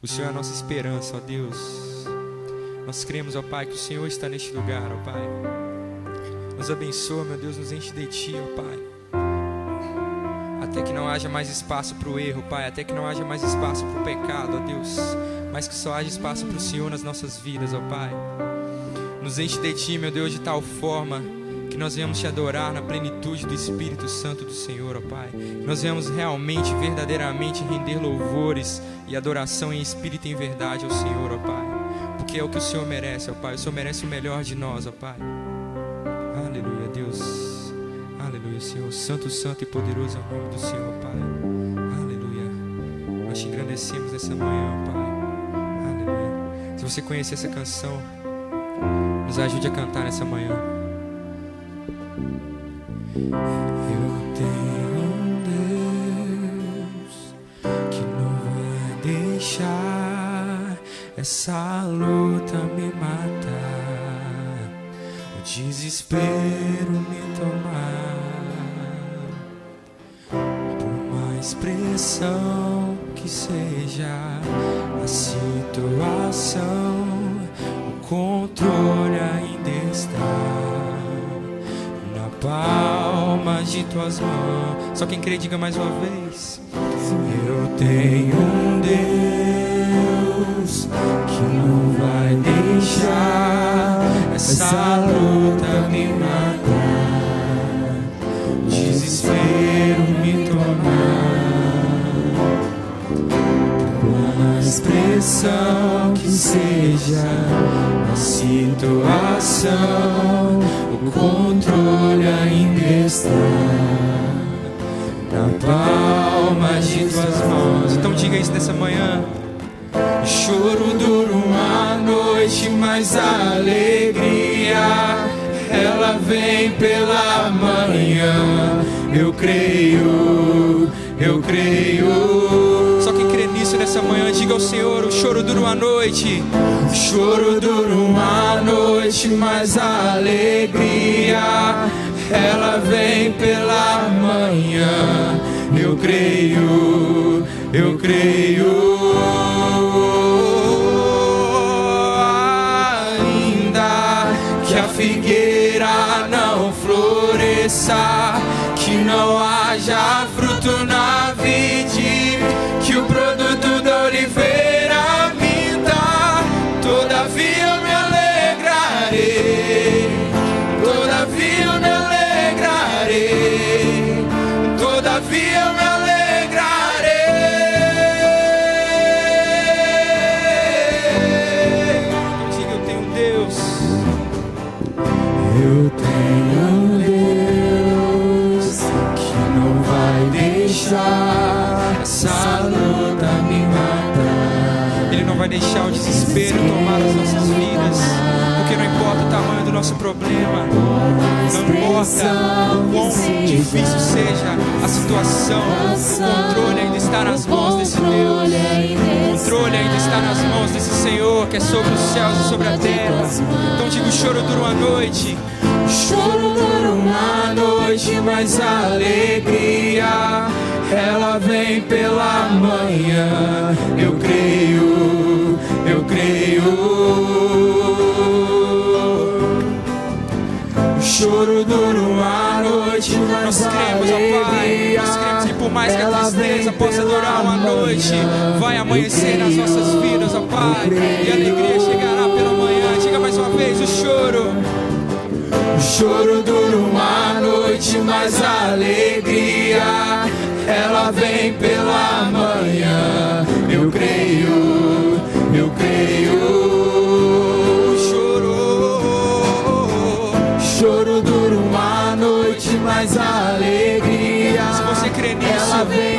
O Senhor é a nossa esperança, ó Deus. Nós cremos, ó Pai, que o Senhor está neste lugar, ó Pai. Nos abençoa, meu Deus, nos enche de Ti, ó Pai. Até que não haja mais espaço para o erro, Pai. Até que não haja mais espaço para o pecado, ó Deus. Mas que só haja espaço para o Senhor nas nossas vidas, ó Pai. Nos enche de Ti, meu Deus, de tal forma que nós venhamos Te adorar na plenitude do Espírito Santo do Senhor, ó Pai. Que nós venhamos realmente, verdadeiramente render louvores e adoração em espírito e em verdade ao Senhor, ó Pai. Porque é o que o Senhor merece, ó Pai. O Senhor merece o melhor de nós, ó Pai. Aleluia, Deus. Aleluia, Senhor. Santo, santo e poderoso é o nome do Senhor, Pai. Aleluia. Nós Te engrandecemos nessa manhã, Pai. Aleluia. Se você conhecer essa canção, nos ajude a cantar nessa manhã. Eu tenho um Deus que não vai deixar essa luta me matar, o desespero me tomar. Por mais pressão que seja a situação, o controle ainda está na palma de Tuas mãos. Só quem crê, diga mais uma vez. Eu tenho um Deus que não vai deixar essa luta me matar, o desespero me tomar. Por mais pressão que seja a situação, o controle ainda está na palma de Tuas mãos. Então diga isso nessa manhã. O choro dura uma noite, mas a alegria ela vem pela manhã. Eu creio, eu creio. Só quem crê nisso nessa manhã, diga ao Senhor: o choro dura uma noite. O choro dura uma noite, mas a alegria ela vem pela manhã. Eu creio, eu creio. Ainda que a figueira não floresça, que não haja fruto na vide, que o produto da oliveira minta, todavia eu me alegrarei, todavia eu me alegrarei, todavia eu me alegrarei. Então diga: eu tenho um Deus. Eu tenho um Deus que não vai deixar essa luta me matar. Ele não vai deixar o desespero tomar as nossas vidas, porque não importa o tamanho do nosso problema, não importa o quão difícil seja a situação, o controle ainda está nas mãos desse Deus. O controle ainda está nas mãos desse Senhor que é sobre os céus e sobre a terra. Então diga: o choro dura uma noite. O choro dura uma noite, mas a alegria ela vem pela manhã. Eu creio, eu creio. O choro dura uma noite, mas nós cremos, ó Pai. Nós cremos que por mais que a tristeza possa durar uma noite, vai amanhecer nas nossas vidas, ó Pai, e a alegria chegará pela manhã. Diga mais uma vez: o choro. O choro dura uma noite, mas a alegria ela vem pela manhã. Eu creio, eu creio. O choro dura uma noite, mas a alegria. Se você crê nisso,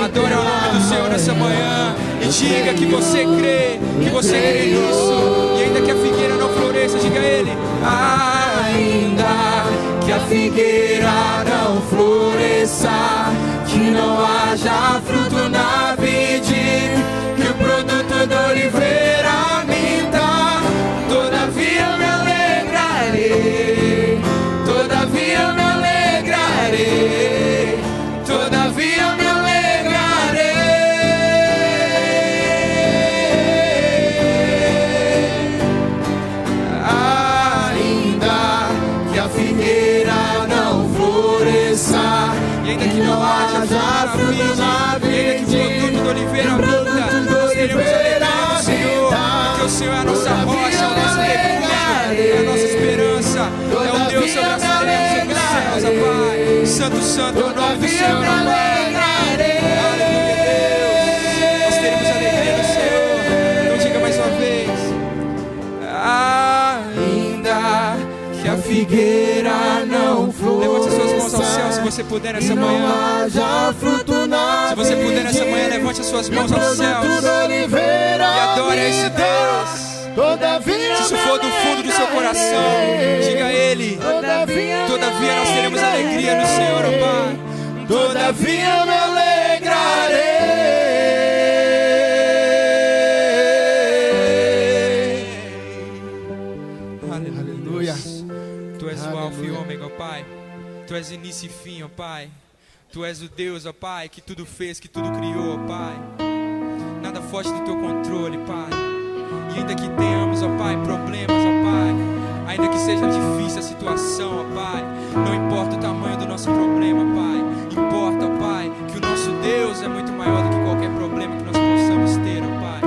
adore o nome do Senhor nessa manhã e diga que você crê, que você crê nisso. E ainda que a figueira não floresça, diga a Ele: ainda que a figueira não floresça, que não haja fruto na vide, que o produto da oliveira minta, todavia eu me alegrarei, todavia eu me alegrarei, todavia eu me alegrarei. Santo, santo é o nome do Senhor, ó Pai. Aleluia, Deus. Nós teremos alegria no Senhor. Então diga mais uma vez. Ainda que a figueira não flua. Levante as suas mãos ao céu se você puder nessa manhã. Se você puder nessa manhã, levante as suas mãos aos céus e adore a esse Deus. Se isso for do fundo do seu coração, diga a Ele. Todavia nós teremos alegria no Senhor, ó Pai. Todavia me alegrarei. Aleluia. Tu és o Alfa e o Ômega, ó Pai. Tu és início e fim, ó Pai. Tu és o Deus, ó Pai, que tudo fez, que tudo criou, ó Pai. Nada foge do teu controle, Pai. E ainda que tenhamos, ó Pai, problemas, ó Pai, ainda que seja difícil a situação, ó Pai, não importa o tamanho do nosso problema, Pai. Importa, ó Pai, que o nosso Deus é muito maior do que qualquer problema que nós possamos ter, ó Pai.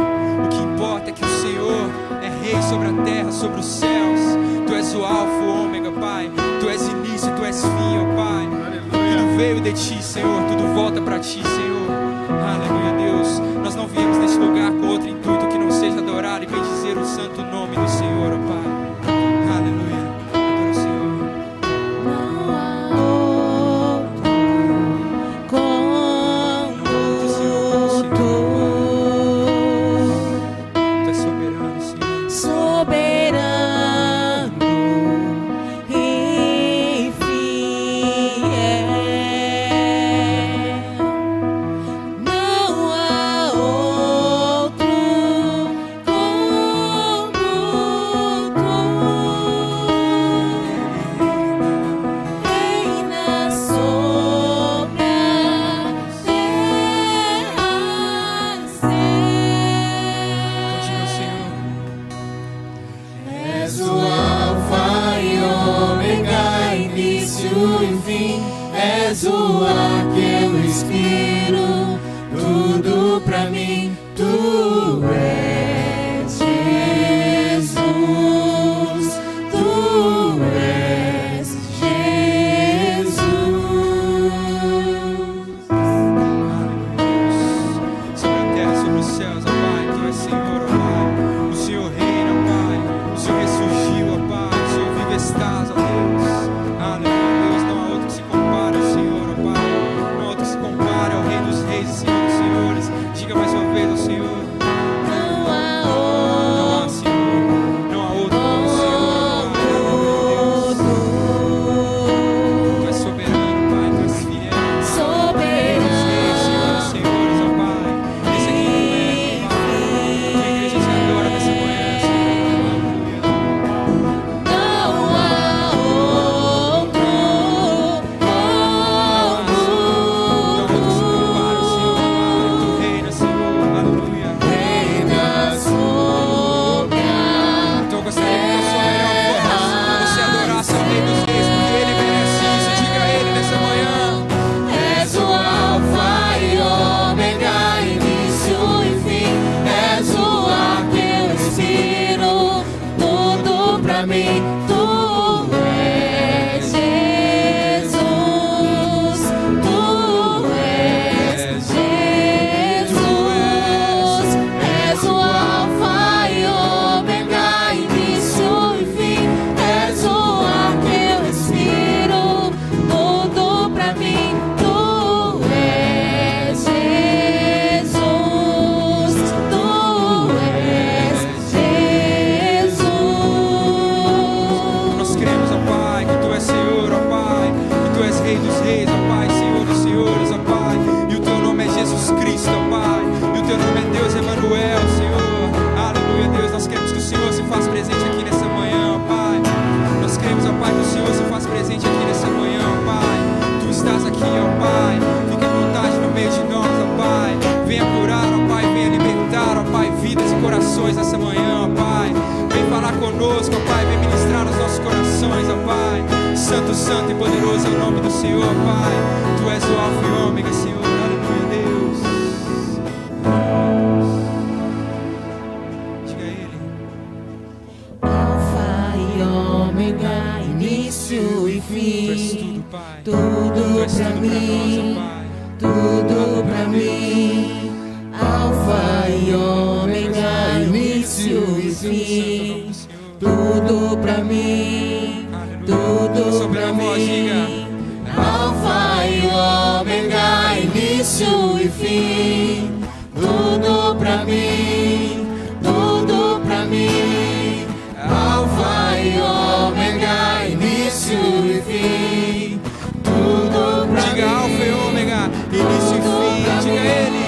O que importa é que o Senhor é Rei sobre a terra, sobre os céus. Tu és o Alfa, o Ômega, Pai. Tu és início, Tu és fim, ó Pai. Tudo veio de Ti, Senhor. Tudo volta para Ti, Senhor. Aleluia, Deus. Nós não viemos nesse lugar com outro intuito que não seja adorar e bendizer o santo nome do Senhor, ó Pai. Aleluia. Adora o Senhor. Não há outro como Tu. Tu és soberano, Senhor. Soberano e fiel. Não há outro como Tu. Reina sobre a terra Continua, Senhor. És o Alfa e Ômega, início e fim. És o ar que eu respiro, tudo pra mim. Tu és Jesus, Tu és Jesus. Sobre a terra, sobre os céus, ó Pai, Tu és Senhor, ó Pai. O Senhor reina, ó Pai. O Senhor ressurgiu, ó Pai. O Senhor vive estás, ó Deus. Aleluia, Deus. Não há outro que se compare ao Senhor, ó Pai. Não há outro que se compare ao Rei dos Reis e Senhor dos Senhores. Diga mais uma vez ao Senhor. Não há Não há, Senhor. Não há outro como o Senhor, ó Pai. Aleluia, Deus. Tu és soberano, Pai. Tu és fiel. Reis, Senhor dos Senhores, ó Pai. Esse aqui é o Pai. Que a igreja te adora nessa manhã, Senhor. Aleluia. Não há outro Não outro se compara ao Senhor, Pai. Tu reina, Senhor. Aleluia. Reina sobre a Então eu gostaria que com a sua melhor voz você adorasse ao Rei dos Reis, porque Ele merece isso. Diga a Ele nessa manhã. És o Alfa e Ômega, início e fim. És o ar que eu respiro, tudo pra mim. Tu és Jesus, Tu és Jesus. És o Alfa e Ômega, início e fim. És o ar que eu respiro, tudo pra mim. Tu és Jesus, Tu és Jesus. Nós cremos, ó Pai, que Tu és Senhor, ó Pai, que Tu és Rei dos Reis, ó Pai, Senhor dos Senhores, ó Pai, e o Teu nome é Jesus Cristo, ó Pai, e o Teu nome é Deus Emanuel, Senhor. Aleluia, Deus. Nós queremos que o Senhor se faça presente aqui nessa manhã, ó Pai. Nós queremos, ó Pai, que o Senhor se faça presente aqui nessa manhã, ó Pai. Tu estás aqui, ó Pai. Fique à vontade no meio de nós, ó Pai. Venha curar, ó Pai, venha libertar, ó Pai, vidas e corações nessa manhã, ó Pai. Vem falar conosco, ó Pai, vem ministrar nos nossos corações, ó Pai. Santo, santo e poderoso é o nome do Senhor, ó Pai. Tu és o Alfa e Ômega, Senhor. Aleluia, Deus. Diga a Ele. Alfa e Ômega, início e Tu és fim. tudo, Pai. Tudo Tu és mim, tudo pra mim. Alfa e ômega, início e fim. Tudo pra mim, tudo pra mim. Alfa e ômega, início e fim. Tudo pra mim, tudo pra mim. Alfa e ômega, início e fim. Tudo pra mim. Diga Alfa e ômega, início e fim. Diga ele.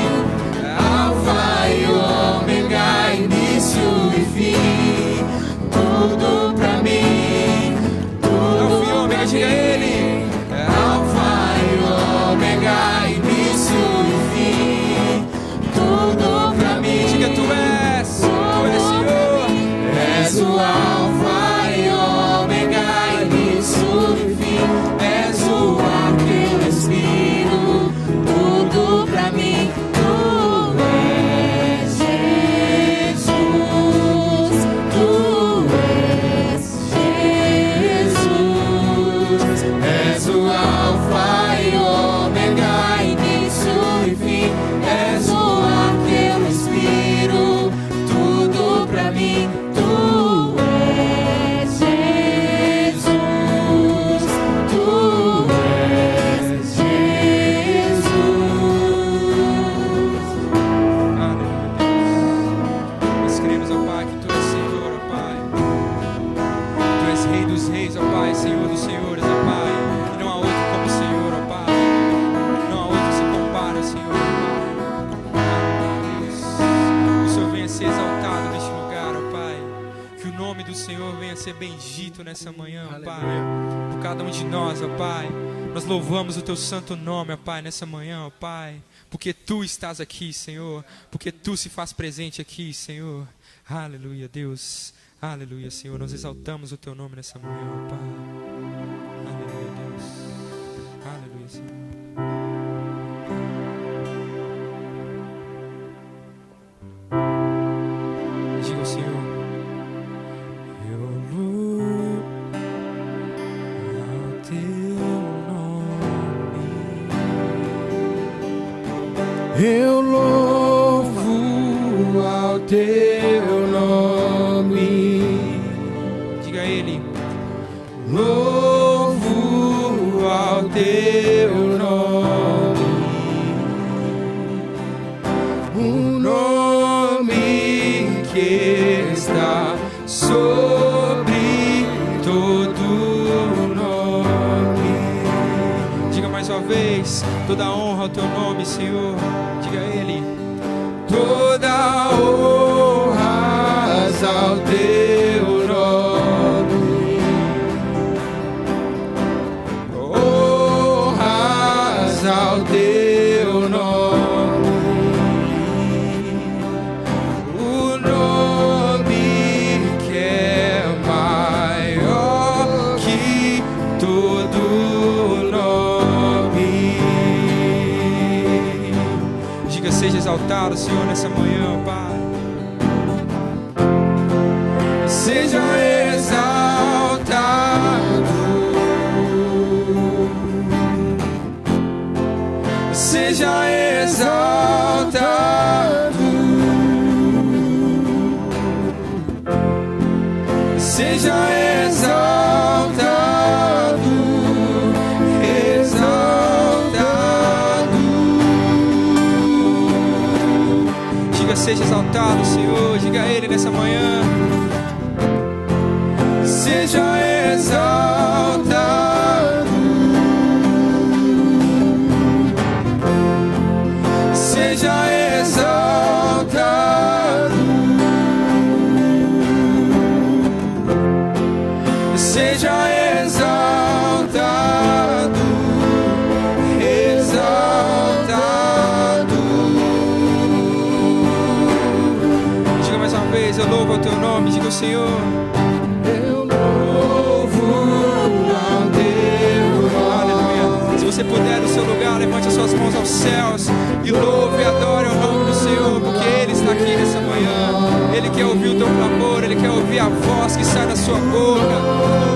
Alfa e ômega, início e fim. Tudo pra mim. Alfa e ômega, diga ele. Alfa e ômega, início e fim. Tudo pra mim. Diga tu és Senhor. És o Alfa e ômega, início e fim. És o ar que eu respiro. Tudo pra mim. Tu és Jesus. Tu és Jesus. És o Alfa e ômega, início e fim. És o ar que eu respiro. Tudo pra mim. Tu és Jesus. Tu és Jesus. Nós cremos, ó Pai, que tu és Senhor, ó Pai. Tu és Rei dos Reis, ó Pai, Senhor dos Senhores, ó Pai. E não há outro como o Senhor, ó Pai. Não há outro que se compara, Senhor, ó Pai. Deus, que o Senhor venha ser exaltado neste lugar, ó Pai. Que o nome do Senhor venha ser bendito nessa manhã, ó Pai. Por cada um de nós, ó Pai. Nós louvamos o teu santo nome, ó Pai, nessa manhã, ó Pai. Porque tu estás aqui, Senhor. Porque tu se faz presente aqui, Senhor. Aleluia, Deus. Aleluia, Senhor. Nós exaltamos o teu nome nessa manhã, ó Pai. Aleluia, Deus. Aleluia, Senhor. Diga ao Senhor. Eu louvo ao teu nome. Eu louvo ao teu nome. Diga a ele. Louvo ao teu nome. Um nome que está sobre todo nome. Diga mais uma vez. Toda honra ao teu nome, Senhor. Diga a ele. Toda honra ao teu nome. Honras ao teu nome. O nome que é maior que todo nome. Diga, seja exaltado, Senhor, nessa manhã, ó Pai. Seja exaltado. Seja exaltado. Seja exaltado. Exaltado. Diga, seja exaltado, Senhor. Diga a ele nessa manhã. Seja exaltado. Seja exaltado. Seja exaltado. Exaltado. Diga mais uma vez, eu louvo o teu nome. Diga ao Senhor. Se você puder no seu lugar, levante as suas mãos aos céus e louve e adore o nome do Senhor, porque Ele está aqui nessa manhã. Ele quer ouvir o teu clamor, Ele quer ouvir a voz que sai da sua boca,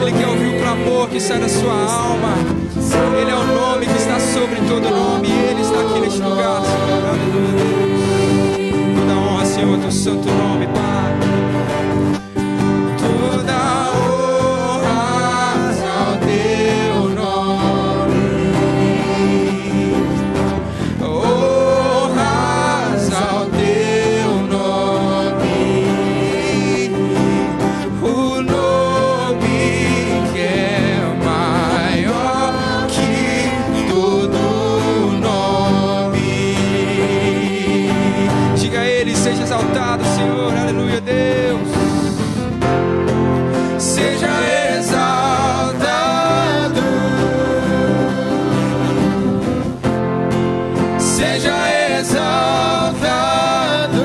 Ele quer ouvir o clamor que sai da sua alma. Ele é o nome que está sobre sobre todo nome, e Ele está aqui neste lugar, Senhor. Aleluia, Deus. Toda honra, Senhor, ao teu santo nome, Pai. Toda honra ao teu nome. Honras ao teu nome. O nome que é maior que todo nome. Diga a Ele, seja exaltado, Senhor, aleluia, Deus. Seja exaltado, seja exaltado,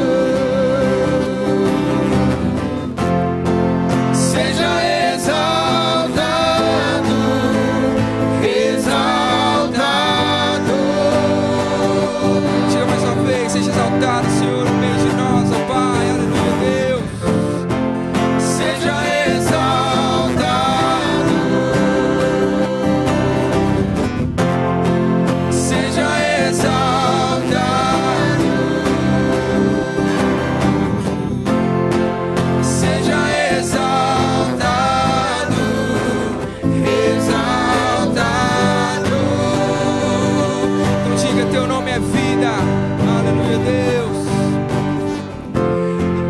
seja exaltado, exaltado. Diga mais uma vez, seja exaltado, Senhor, no meio de nós, ó Pai, aleluia, Deus. Seja exaltado, seja exaltado, seja exaltado, exaltado. Então diga, teu nome é vida, aleluia, Deus.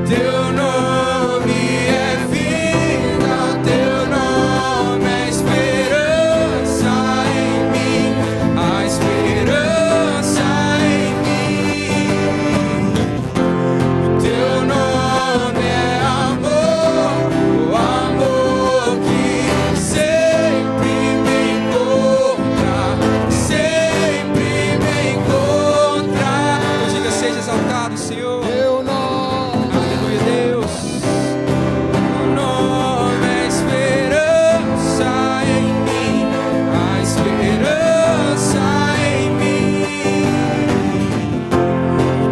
Teu nome é vida, teu nome é esperança em mim, a esperança em mim. Teu nome é amor, o amor que sempre me encontra, sempre me encontra. Então diga, seja exaltado, Senhor. Teu nome, Aleluia, Deus. O nome é esperança em mim, a esperança em mim.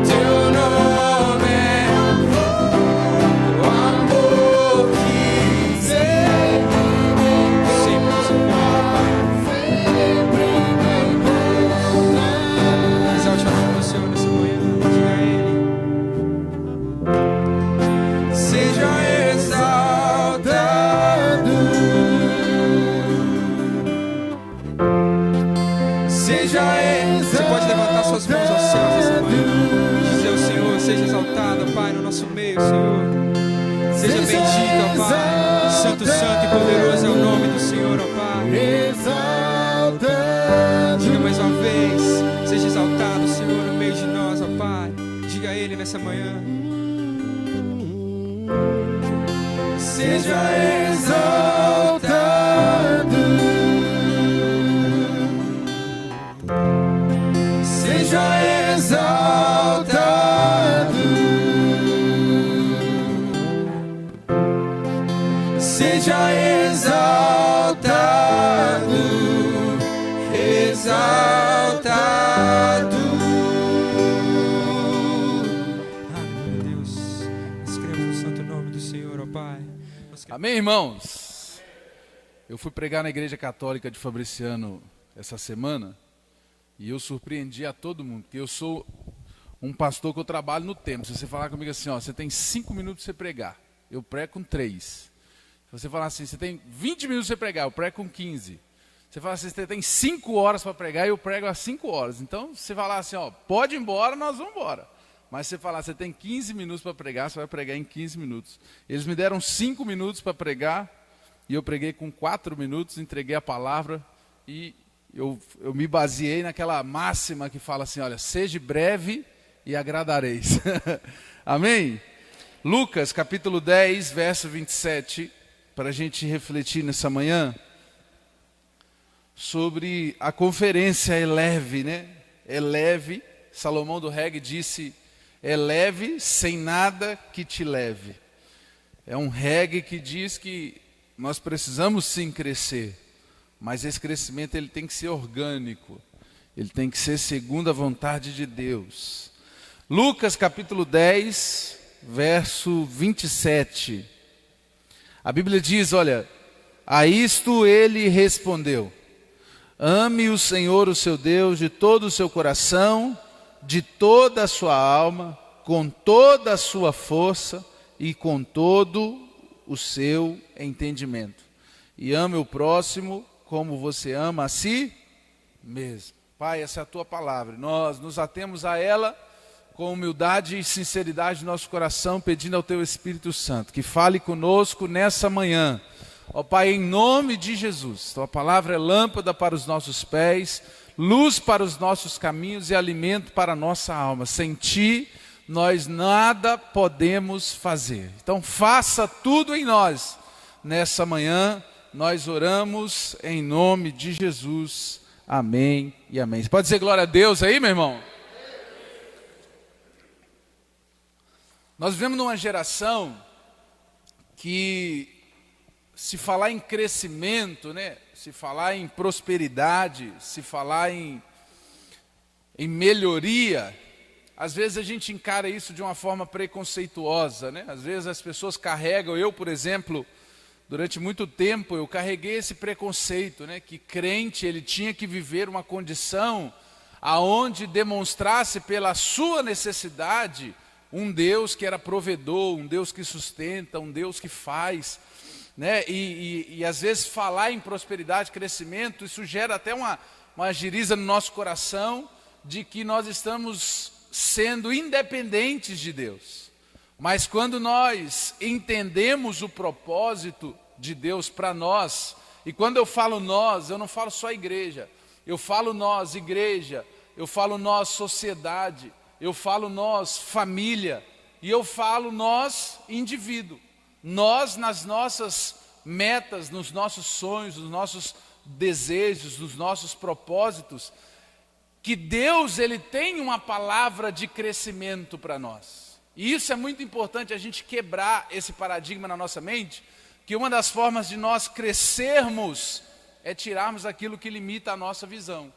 Teu nome é amor, o amor que sempre nos encontra. Exalte o nome do Senhor nessa manhã, diga a Ele. Seja exaltado, seja exaltado. Você pode levantar suas mãos aos céus nessa manhã, dizer ao Senhor, seja exaltado, Pai, no nosso meio, Senhor. Seja bendito, ó Pai. Santo, santo e poderoso é o nome do Senhor, ó Pai. exaltado. Diga mais uma vez, seja exaltado, Senhor, no meio de nós, ó Pai. Diga a Ele nessa manhã. Seja exaltado, seja exaltado, seja exaltado, exaltado. Aleluia, Deus. Nós cremos no santo nome do Senhor, ó Pai. Amém, irmãos? Eu fui pregar na Igreja Católica de Fabriciano essa semana e eu surpreendi a todo mundo, porque eu sou um pastor que eu trabalho no tempo. Se você falar comigo assim, ó, você tem 5 minutos para você pregar, eu prego com 3. Se você falar assim, você tem 20 minutos para você pregar, eu prego com 15. Você fala assim, você tem 5 horas para pregar, eu prego às 5 horas. Então, se você falar assim, ó, pode ir embora, nós vamos embora. Mas se você falar, você tem 15 minutos para pregar, você vai pregar em 15 minutos. Eles me deram 5 minutos para pregar, e eu preguei com 4 minutos, entreguei a palavra, e eu me baseei naquela máxima que fala assim, olha, seja breve e agradareis. Amém? Lucas, capítulo 10, verso 27, para a gente refletir nessa manhã, sobre a conferência Eleve, né? Eleve, Salomão do Reggae disse, eleve sem nada que te leve. É um reggae que diz que nós precisamos sim crescer, mas esse crescimento ele tem que ser orgânico, ele tem que ser segundo a vontade de Deus. Lucas capítulo 10, verso 27. A Bíblia diz, olha, a isto ele respondeu, Ame o Senhor, o seu Deus, de todo o seu coração, de toda a sua alma, com toda a sua força e com todo o seu entendimento. E ame o próximo como você ama a si mesmo. Pai, essa é a tua palavra. Nós nos atemos a ela com humildade e sinceridade no nosso coração, pedindo ao teu Espírito Santo que fale conosco nessa manhã. Ó Pai, em nome de Jesus, tua palavra é lâmpada para os nossos pés, luz para os nossos caminhos e alimento para a nossa alma. Sem ti, nós nada podemos fazer. Então faça tudo em nós. Nessa manhã, nós oramos em nome de Jesus. Amém e amém. Você pode dizer glória a Deus aí, meu irmão? Nós vivemos numa geração que, se falar em crescimento, né? Se falar em prosperidade, se falar em melhoria, às vezes a gente encara isso de uma forma preconceituosa, né? Às vezes as pessoas carregam, eu, por exemplo, durante muito tempo eu carreguei esse preconceito, né? Que crente, ele tinha que viver uma condição aonde demonstrasse pela sua necessidade um Deus que era provedor, um Deus que sustenta, um Deus que faz, né? E às vezes falar em prosperidade, crescimento, isso gera até uma giriza no nosso coração de que nós estamos sendo independentes de Deus. Mas quando nós entendemos o propósito de Deus para nós, e quando eu falo nós, eu não falo só igreja, eu falo nós, igreja, eu falo nós, sociedade, eu falo nós, família, e eu falo nós, indivíduo. Nós, nas nossas metas, nos nossos sonhos, nos nossos desejos, nos nossos propósitos, que Deus, ele tem uma palavra de crescimento para nós. E isso é muito importante, a gente quebrar esse paradigma na nossa mente, que uma das formas de nós crescermos é tirarmos aquilo que limita a nossa visão.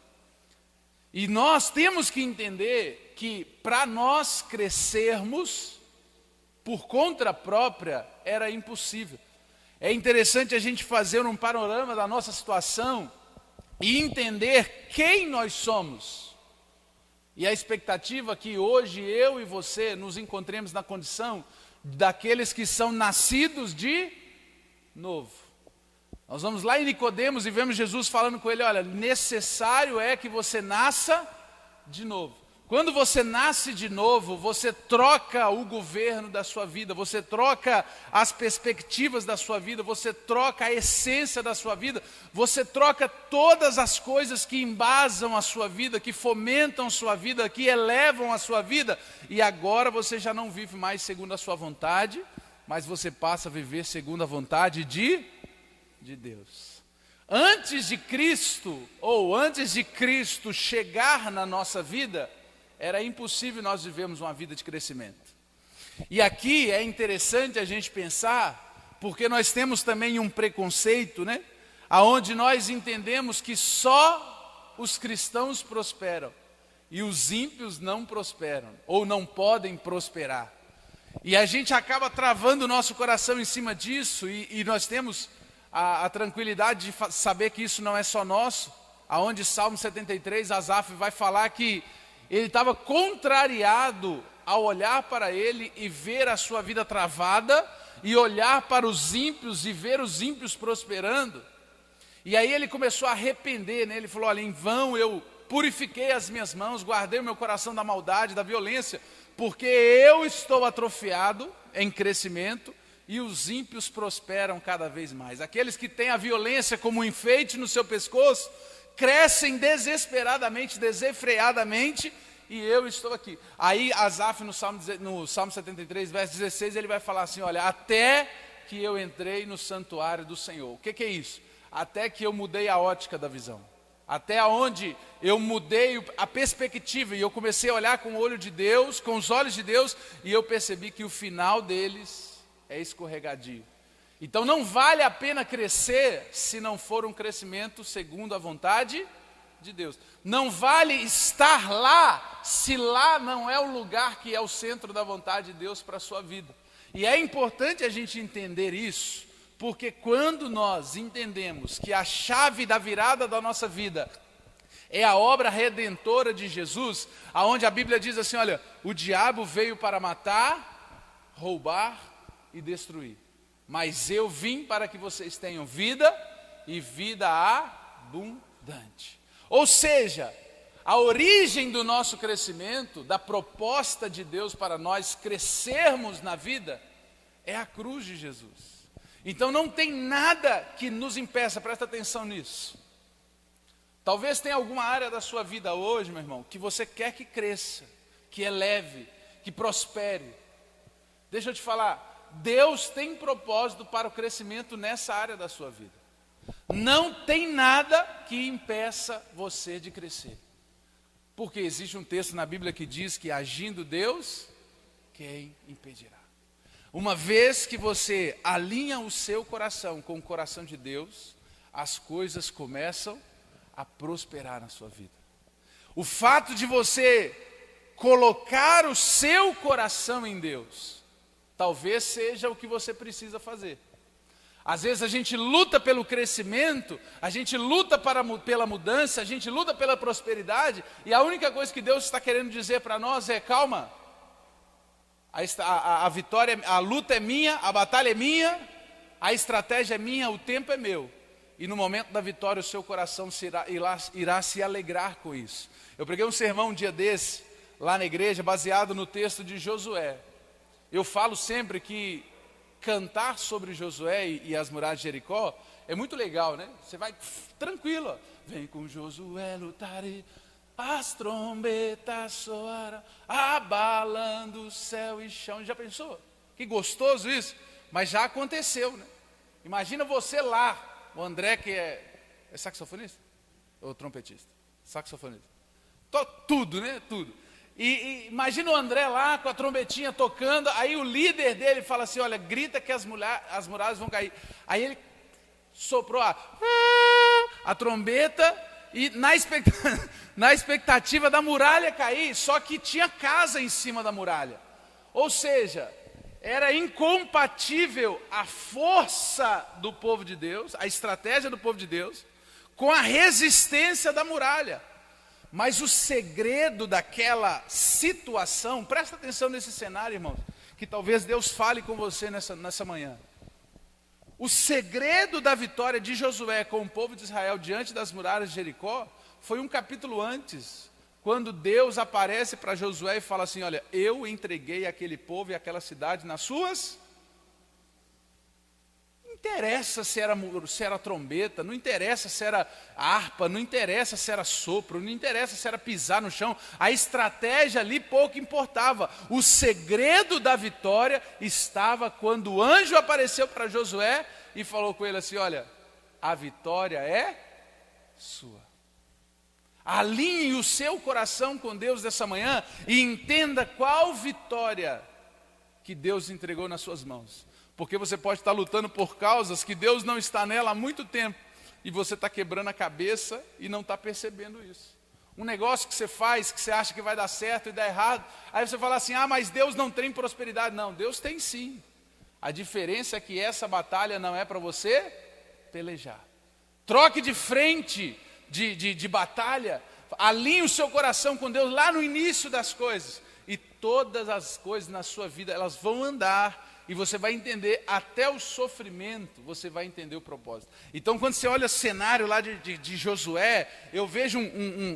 E nós temos que entender que para nós crescermos por conta própria era impossível. É interessante a gente fazer um panorama da nossa situação e entender quem nós somos. E a expectativa que hoje eu e você nos encontremos na condição daqueles que são nascidos de novo. Nós vamos lá em Nicodemos e vemos Jesus falando com ele, olha, necessário é que você nasça de novo. Quando você nasce de novo, você troca o governo da sua vida, você troca as perspectivas da sua vida, você troca a essência da sua vida, você troca todas as coisas que embasam a sua vida, que fomentam a sua vida, que elevam a sua vida, e agora você já não vive mais segundo a sua vontade, mas você passa a viver segundo a vontade de Deus. Antes de Cristo, ou antes de Cristo chegar na nossa vida, era impossível nós vivermos uma vida de crescimento. E aqui é interessante a gente pensar, porque nós temos também um preconceito, né? Aonde nós entendemos que só os cristãos prosperam e os ímpios não prosperam, ou não podem prosperar. E a gente acaba travando o nosso coração em cima disso, e nós temos a tranquilidade de saber que isso não é só nosso, aonde Salmo 73, Asaf vai falar que ele estava contrariado ao olhar para ele e ver a sua vida travada, e olhar para os ímpios e ver os ímpios prosperando. E aí ele começou a arrepender, né? Ele falou, olha, em vão eu purifiquei as minhas mãos, guardei o meu coração da maldade, da violência, porque eu estou atrofiado em crescimento, e os ímpios prosperam cada vez mais. Aqueles que têm a violência como um enfeite no seu pescoço, crescem desesperadamente, desenfreadamente, e eu estou aqui. Aí Asaf no Salmo 73, verso 16, ele vai falar assim, olha, até que eu entrei no santuário do Senhor. O que é isso? Até que eu mudei a ótica da visão. Até onde eu mudei a perspectiva, e eu comecei a olhar com o olho de Deus, com os olhos de Deus, e eu percebi que o final deles é escorregadio. Então não vale a pena crescer se não for um crescimento segundo a vontade de Deus. Não vale estar lá se lá não é o lugar que é o centro da vontade de Deus para a sua vida. E é importante a gente entender isso, Porque quando nós entendemos que a chave da virada da nossa vida é a obra redentora de Jesus, aonde a Bíblia diz assim, olha, o diabo veio para matar, roubar e destruir. Mas eu vim para que vocês tenham vida e vida abundante. Ou seja, a origem do nosso crescimento, da proposta de Deus para nós crescermos na vida, é a cruz de Jesus. Então não tem nada que nos impeça, presta atenção nisso. Talvez tenha alguma área da sua vida hoje, meu irmão, que você quer que cresça, que eleve, que prospere. Deixa eu te falar, Deus tem propósito para o crescimento nessa área da sua vida. Não tem nada que impeça você de crescer. Porque existe um texto na Bíblia que diz que agindo Deus, quem impedirá? Uma vez que você alinha o seu coração com o coração de Deus, as coisas começam a prosperar na sua vida. O fato de você colocar o seu coração em Deus, talvez seja o que você precisa fazer. Às vezes a gente luta pelo crescimento, a gente luta pela mudança, a gente luta pela prosperidade, e a única coisa que Deus está querendo dizer para nós é, calma, a vitória, a luta é minha, a batalha é minha, a estratégia é minha, o tempo é meu. E no momento da vitória o seu coração irá se alegrar com isso. Eu preguei um sermão um dia desse, lá na igreja, baseado no texto de Josué. Eu falo sempre que cantar sobre Josué e as muralhas de Jericó é muito legal, né? Você vai tranquilo, ó. Vem com Josué lutar e as trombetas soaram, abalando o céu e chão. Já pensou? Que gostoso isso? Mas já aconteceu, né? Imagina você lá, o André que é saxofonista? Ou trompetista? Saxofonista. Tudo, né? Tudo. E imagina o André lá com a trombetinha tocando, aí o líder dele fala assim, olha, grita que as muralhas vão cair. Aí ele soprou a trombeta e na expectativa da muralha cair, só que tinha casa em cima da muralha. Ou seja, era incompatível a força do povo de Deus, a estratégia do povo de Deus, com a resistência da muralha. Mas o segredo daquela situação, presta atenção nesse cenário, irmãos, que talvez Deus fale com você nessa manhã. O segredo da vitória de Josué com o povo de Israel diante das muralhas de Jericó foi um capítulo antes, quando Deus aparece para Josué e fala assim, olha, eu entreguei aquele povo e aquela cidade nas suas. Não interessa se era trombeta, não interessa se era harpa, não interessa se era sopro, não interessa se era pisar no chão. A estratégia ali pouco importava. O segredo da vitória estava quando o anjo apareceu para Josué e falou com ele assim, olha, a vitória é sua. Alinhe o seu coração com Deus dessa manhã e entenda qual vitória que Deus entregou nas suas mãos. Porque você pode estar lutando por causas que Deus não está nela há muito tempo. E você está quebrando a cabeça e não está percebendo isso. Um negócio que você faz, que você acha que vai dar certo e dá errado. Aí você fala assim, mas Deus não tem prosperidade. Não, Deus tem sim. A diferença é que essa batalha não é para você pelejar. Troque de frente de batalha. Alinhe o seu coração com Deus lá no início das coisas. E todas as coisas na sua vida, elas vão andar. E você vai entender, até o sofrimento, você vai entender o propósito. Então, quando você olha o cenário lá de Josué, eu vejo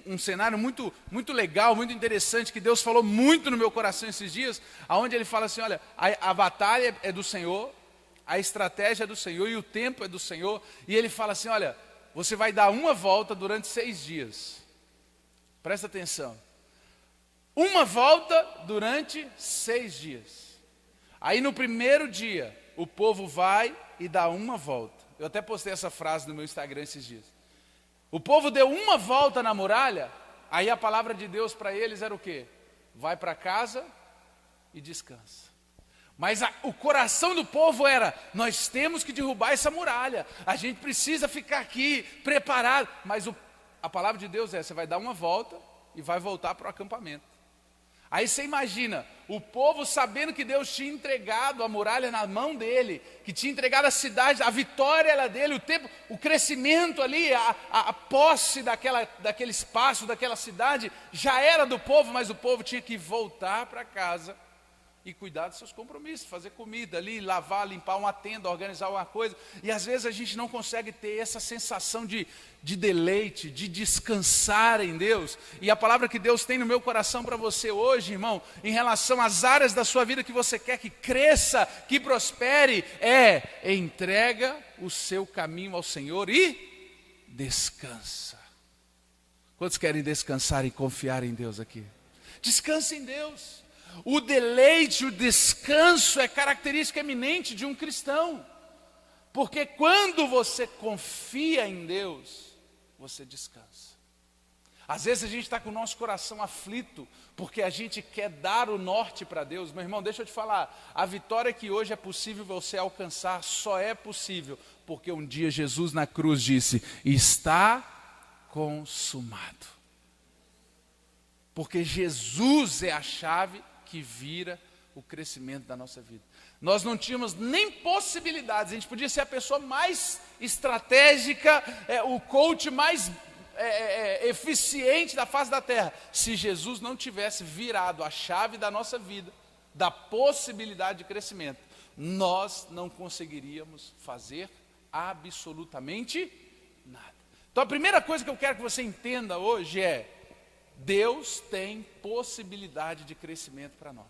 um cenário muito, muito legal, muito interessante, que Deus falou muito no meu coração esses dias, onde ele fala assim, olha, a batalha é do Senhor, a estratégia é do Senhor e o tempo é do Senhor. E ele fala assim, olha, você vai dar uma volta durante 6 dias. Presta atenção. Uma volta durante 6 dias. Aí no primeiro dia, o povo vai e dá uma volta. Eu até postei essa frase no meu Instagram esses dias. O povo deu uma volta na muralha, aí a palavra de Deus para eles era o quê? Vai para casa e descansa. Mas o coração do povo era, nós temos que derrubar essa muralha. A gente precisa ficar aqui, preparado. Mas a palavra de Deus é, você vai dar uma volta e vai voltar para o acampamento. Aí você imagina, o povo sabendo que Deus tinha entregado a muralha na mão dele, que tinha entregado a cidade, a vitória era dele, o tempo, o crescimento ali, a posse daquele espaço, daquela cidade, já era do povo, mas o povo tinha que voltar para casa e cuidar dos seus compromissos, fazer comida ali, lavar, limpar uma tenda, organizar uma coisa. E às vezes a gente não consegue ter essa sensação de deleite, de descansar em Deus. E a palavra que Deus tem no meu coração para você hoje, irmão, em relação às áreas da sua vida que você quer que cresça, que prospere, entrega o seu caminho ao Senhor e descansa. Quantos querem descansar e confiar em Deus aqui? Descanse em Deus. O deleite, o descanso é característica eminente de um cristão. Porque quando você confia em Deus, você descansa. Às vezes a gente está com o nosso coração aflito, porque a gente quer dar o norte para Deus. Meu irmão, deixa eu te falar, a vitória que hoje é possível você alcançar, só é possível, porque um dia Jesus na cruz disse, está consumado. Porque Jesus é a chave que vira o crescimento da nossa vida. Nós não tínhamos nem possibilidades, a gente podia ser a pessoa mais estratégica, o coach mais eficiente da face da terra, se Jesus não tivesse virado a chave da nossa vida, da possibilidade de crescimento, nós não conseguiríamos fazer absolutamente nada. Então a primeira coisa que eu quero que você entenda hoje é, Deus tem possibilidade de crescimento para nós.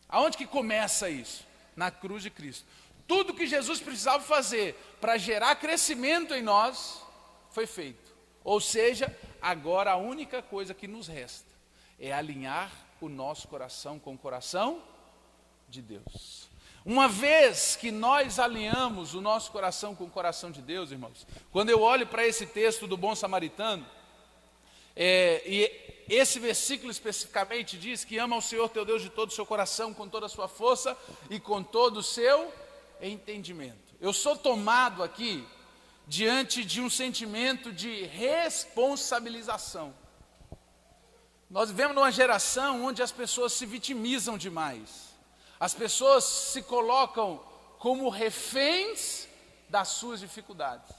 Aonde que começa isso? Na cruz de Cristo. Tudo que Jesus precisava fazer para gerar crescimento em nós, foi feito. Ou seja, agora a única coisa que nos resta é alinhar o nosso coração com o coração de Deus. Uma vez que nós alinhamos o nosso coração com o coração de Deus, irmãos, quando eu olho para esse texto do bom samaritano, e esse versículo especificamente diz que ama o Senhor teu Deus de todo o seu coração, com toda a sua força e com todo o seu entendimento. Eu sou tomado aqui diante de um sentimento de responsabilização. Nós vivemos numa geração onde as pessoas se vitimizam demais. As pessoas se colocam como reféns das suas dificuldades.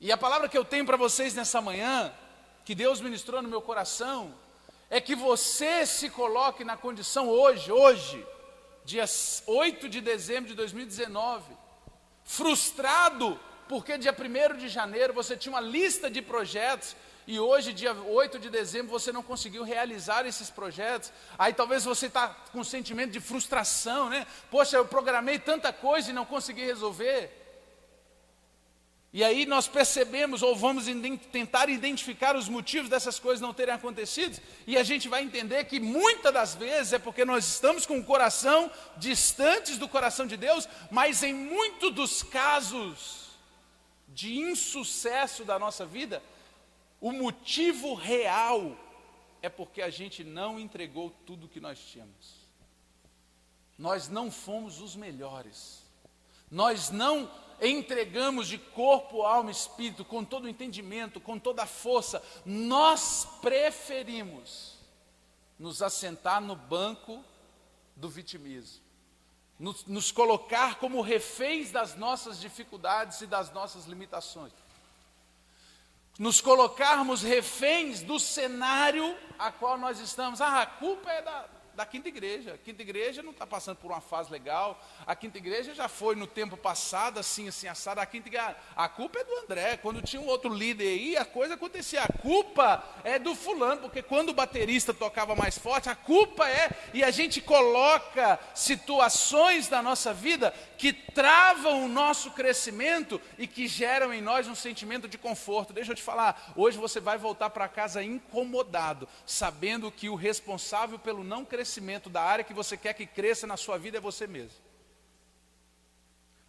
E a palavra que eu tenho para vocês nessa manhã, que Deus ministrou no meu coração, é que você se coloque na condição hoje, dia 8 de dezembro de 2019, frustrado, porque dia 1º de janeiro você tinha uma lista de projetos, e hoje, dia 8 de dezembro, você não conseguiu realizar esses projetos. Aí talvez você está com um sentimento de frustração, né? Poxa, eu programei tanta coisa e não consegui resolver. E aí nós percebemos, ou vamos tentar identificar os motivos dessas coisas não terem acontecido, e a gente vai entender que muitas das vezes é porque nós estamos com o coração distantes do coração de Deus, mas em muitos dos casos de insucesso da nossa vida, o motivo real é porque a gente não entregou tudo que nós tínhamos. Nós não fomos os melhores. Nós não entregamos de corpo, alma e espírito, com todo o entendimento, com toda a força. Nós preferimos nos assentar no banco do vitimismo, nos colocar como reféns das nossas dificuldades e das nossas limitações, nos colocarmos reféns do cenário a qual nós estamos. A culpa é da quinta igreja. A quinta igreja não está passando por uma fase legal. A quinta igreja já foi no tempo passado, assim, assado. A culpa é do André. Quando tinha um outro líder aí, a coisa acontecia. A culpa é do fulano, porque quando o baterista tocava mais forte, a culpa é... E a gente coloca situações da nossa vida que travam o nosso crescimento e que geram em nós um sentimento de conforto. Deixa eu te falar, hoje você vai voltar para casa incomodado, sabendo que o responsável pelo não crescimento da área que você quer que cresça na sua vida é você mesmo.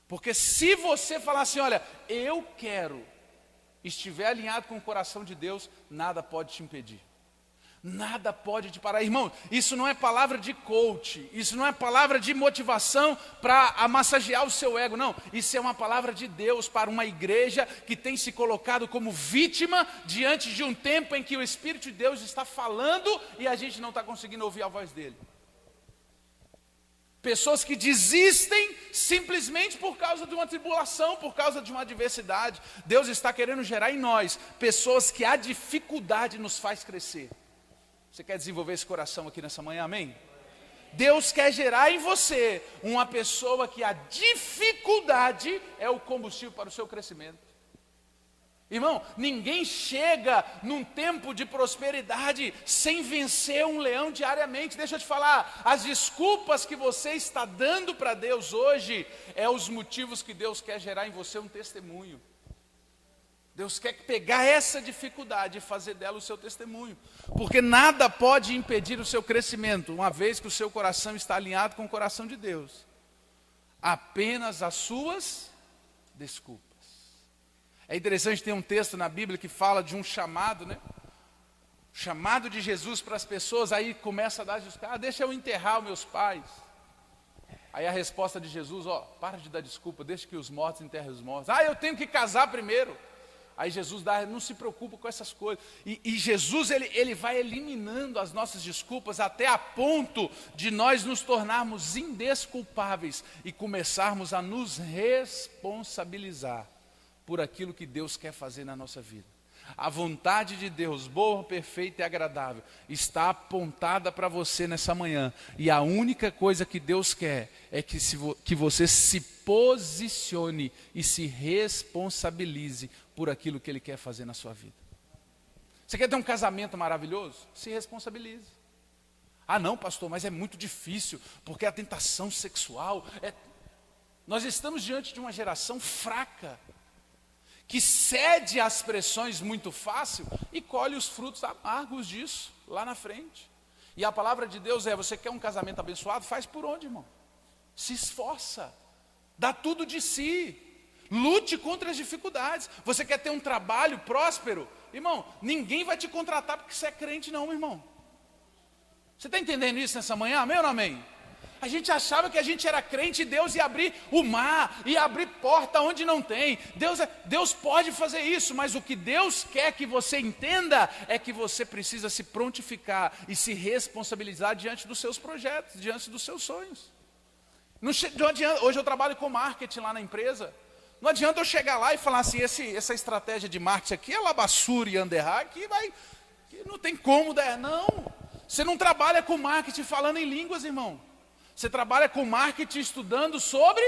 Porque se você falar assim, olha, eu quero, estiver alinhado com o coração de Deus, nada pode te impedir. Nada pode te parar. Irmão, isso não é palavra de coach, isso não é palavra de motivação para massagear o seu ego, não. Isso é uma palavra de Deus para uma igreja que tem se colocado como vítima diante de um tempo em que o Espírito de Deus está falando e a gente não está conseguindo ouvir a voz dele. Pessoas que desistem simplesmente por causa de uma tribulação, por causa de uma adversidade. Deus está querendo gerar em nós pessoas que a dificuldade nos faz crescer. Você quer desenvolver esse coração aqui nessa manhã, amém? Deus quer gerar em você uma pessoa que a dificuldade é o combustível para o seu crescimento. Irmão, ninguém chega num tempo de prosperidade sem vencer um leão diariamente. Deixa eu te falar, as desculpas que você está dando para Deus hoje é os motivos que Deus quer gerar em você um testemunho. Deus quer pegar essa dificuldade e fazer dela o seu testemunho. Porque nada pode impedir o seu crescimento, uma vez que o seu coração está alinhado com o coração de Deus. Apenas as suas desculpas. É interessante, tem um texto na Bíblia que fala de um chamado, né? Chamado de Jesus para as pessoas, aí começa a dar desculpa. Deixa eu enterrar os meus pais. Aí a resposta de Jesus, para de dar desculpa, deixa que os mortos enterrem os mortos. Eu tenho que casar primeiro. Aí Jesus não se preocupa com essas coisas. E Jesus, ele vai eliminando as nossas desculpas até a ponto de nós nos tornarmos indesculpáveis e começarmos a nos responsabilizar por aquilo que Deus quer fazer na nossa vida. A vontade de Deus, boa, perfeita e agradável, está apontada para você nessa manhã. E a única coisa que Deus quer é que você se posicione e se responsabilize por aquilo que Ele quer fazer na sua vida. Você quer ter um casamento maravilhoso? Se responsabilize. Não, pastor, mas é muito difícil, porque a tentação sexual Nós estamos diante de uma geração fraca, que cede às pressões muito fácil e colhe os frutos amargos disso lá na frente. E a palavra de Deus você quer um casamento abençoado? Faz por onde, irmão? Se esforça, dá tudo de si, lute contra as dificuldades. Você quer ter um trabalho próspero? Irmão, ninguém vai te contratar porque você é crente não, meu irmão. Você está entendendo isso nessa manhã? Amém ou não amém? A gente achava que a gente era crente e Deus ia abrir o mar, ia abrir porta onde não tem. Deus pode fazer isso, mas o que Deus quer que você entenda é que você precisa se prontificar e se responsabilizar diante dos seus projetos, diante dos seus sonhos. Não adianta, hoje eu trabalho com marketing lá na empresa. Não adianta eu chegar lá e falar assim, essa estratégia de marketing aqui é labassura e anderrar, que não tem como dar. Não, você não trabalha com marketing falando em línguas, irmão. Você trabalha com marketing estudando sobre